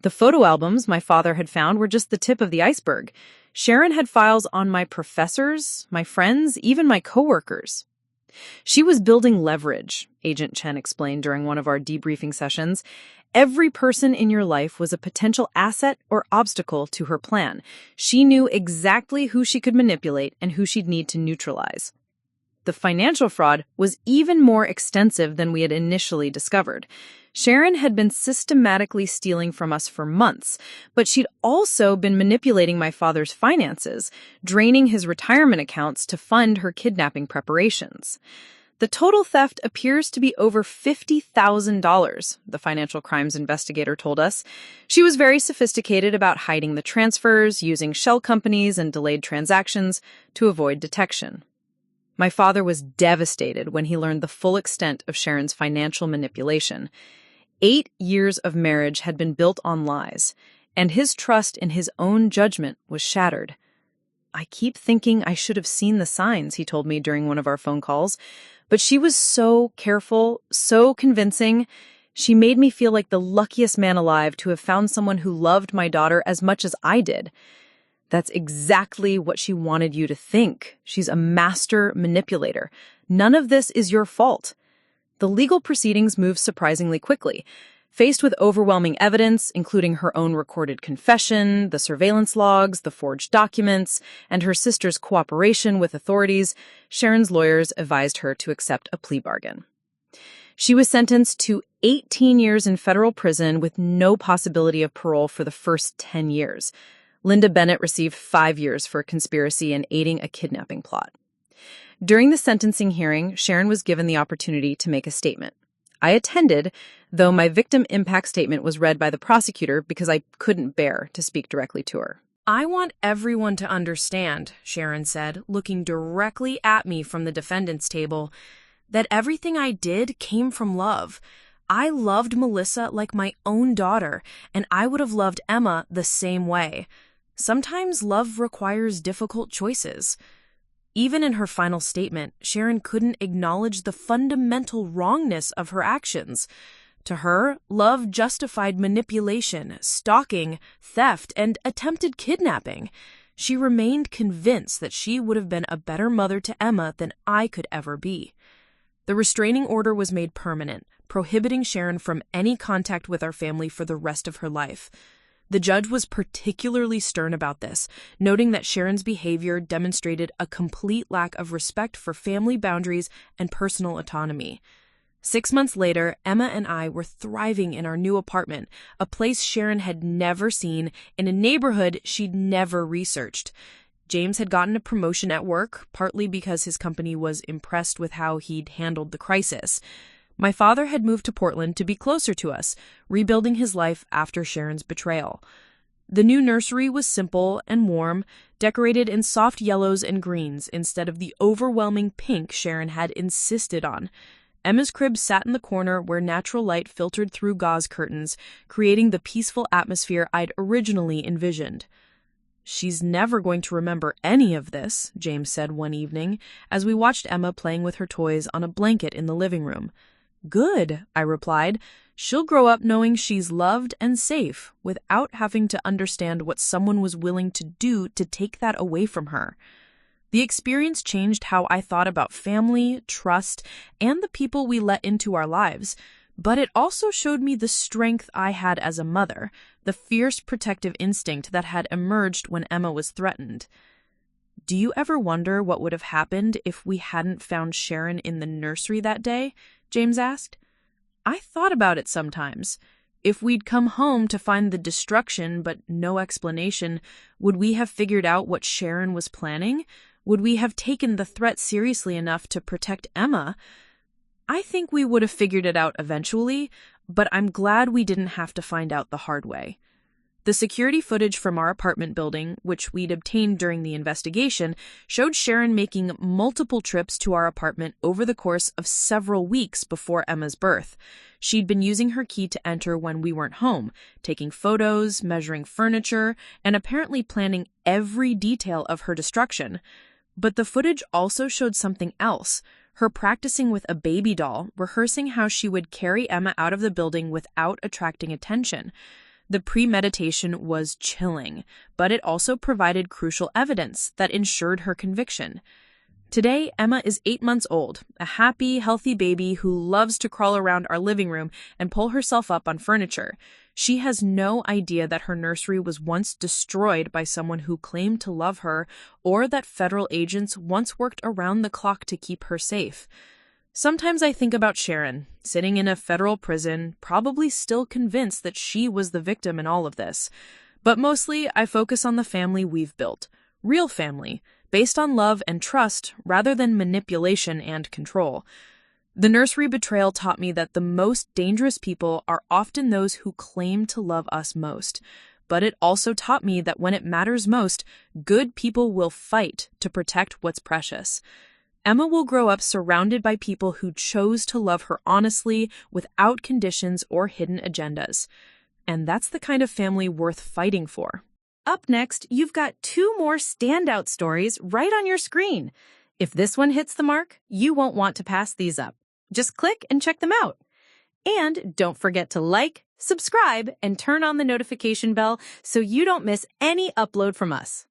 The photo albums my father had found were just the tip of the iceberg. Sharon had files on my professors, my friends, even my coworkers. She was building leverage, Agent Chen explained during one of our debriefing sessions. Every person in your life was a potential asset or obstacle to her plan. She knew exactly who she could manipulate and who she'd need to neutralize. The financial fraud was even more extensive than we had initially discovered. Sharon had been systematically stealing from us for months, but she'd also been manipulating my father's finances, draining his retirement accounts to fund her kidnapping preparations. The total theft appears to be over $50,000, the financial crimes investigator told us. She was very sophisticated about hiding the transfers, using shell companies and delayed transactions to avoid detection. My father was devastated when he learned the full extent of Sharon's financial manipulation. 8 years of marriage had been built on lies, and his trust in his own judgment was shattered. I keep thinking I should have seen the signs, he told me during one of our phone calls, but she was so careful, so convincing. She made me feel like the luckiest man alive to have found someone who loved my daughter as much as I did. That's exactly what she wanted you to think. She's a master manipulator. None of this is your fault. The legal proceedings moved surprisingly quickly. Faced with overwhelming evidence, including her own recorded confession, the surveillance logs, the forged documents, and her sister's cooperation with authorities, Sharon's lawyers advised her to accept a plea bargain. She was sentenced to 18 years in federal prison with no possibility of parole for the first 10 years. Linda Bennett received 5 years for conspiracy and aiding a kidnapping plot. During the sentencing hearing, Sharon was given the opportunity to make a statement. I attended, though my victim impact statement was read by the prosecutor because I couldn't bear to speak directly to her. "I want everyone to understand," Sharon said, looking directly at me from the defendant's table, "that everything I did came from love. I loved Melissa like my own daughter, and I would have loved Emma the same way. Sometimes love requires difficult choices." Even in her final statement, Sharon couldn't acknowledge the fundamental wrongness of her actions. To her, love justified manipulation, stalking, theft, and attempted kidnapping. She remained convinced that she would have been a better mother to Emma than I could ever be. The restraining order was made permanent, prohibiting Sharon from any contact with our family for the rest of her life. The judge was particularly stern about this, noting that Sharon's behavior demonstrated a complete lack of respect for family boundaries and personal autonomy. 6 months later, Emma and I were thriving in our new apartment, a place Sharon had never seen, in a neighborhood she'd never researched. James had gotten a promotion at work, partly because his company was impressed with how he'd handled the crisis. My father had moved to Portland to be closer to us, rebuilding his life after Sharon's betrayal. The new nursery was simple and warm, decorated in soft yellows and greens instead of the overwhelming pink Sharon had insisted on. Emma's crib sat in the corner where natural light filtered through gauze curtains, creating the peaceful atmosphere I'd originally envisioned. "She's never going to remember any of this," James said one evening, as we watched Emma playing with her toys on a blanket in the living room. "Good," I replied. "She'll grow up knowing she's loved and safe without having to understand what someone was willing to do to take that away from her." The experience changed how I thought about family, trust, and the people we let into our lives. But it also showed me the strength I had as a mother, the fierce protective instinct that had emerged when Emma was threatened. "Do you ever wonder what would have happened if we hadn't found Sharon in the nursery that day?" James asked. "I thought about it sometimes. If we'd come home to find the destruction but no explanation, would we have figured out what Sharon was planning? Would we have taken the threat seriously enough to protect Emma? I think we would have figured it out eventually, but I'm glad we didn't have to find out the hard way." The security footage from our apartment building, which we'd obtained during the investigation, showed Sharon making multiple trips to our apartment over the course of several weeks before Emma's birth. She'd been using her key to enter when we weren't home, taking photos, measuring furniture, and apparently planning every detail of her destruction. But the footage also showed something else. Her practicing with a baby doll, rehearsing how she would carry Emma out of the building without attracting attention. The premeditation was chilling, but it also provided crucial evidence that ensured her conviction. Today, Emma is 8 months old, a happy, healthy baby who loves to crawl around our living room and pull herself up on furniture. She has no idea that her nursery was once destroyed by someone who claimed to love her, or that federal agents once worked around the clock to keep her safe. Sometimes I think about Sharon, sitting in a federal prison, probably still convinced that she was the victim in all of this. But mostly, I focus on the family we've built. Real family, based on love and trust rather than manipulation and control. The nursery betrayal taught me that the most dangerous people are often those who claim to love us most. But it also taught me that when it matters most, good people will fight to protect what's precious. Emma will grow up surrounded by people who chose to love her honestly, without conditions or hidden agendas. And that's the kind of family worth fighting for. Up next, you've got 2 more standout stories right on your screen. If this one hits the mark, you won't want to pass these up. Just click and check them out. And don't forget to like, subscribe, and turn on the notification bell so you don't miss any upload from us.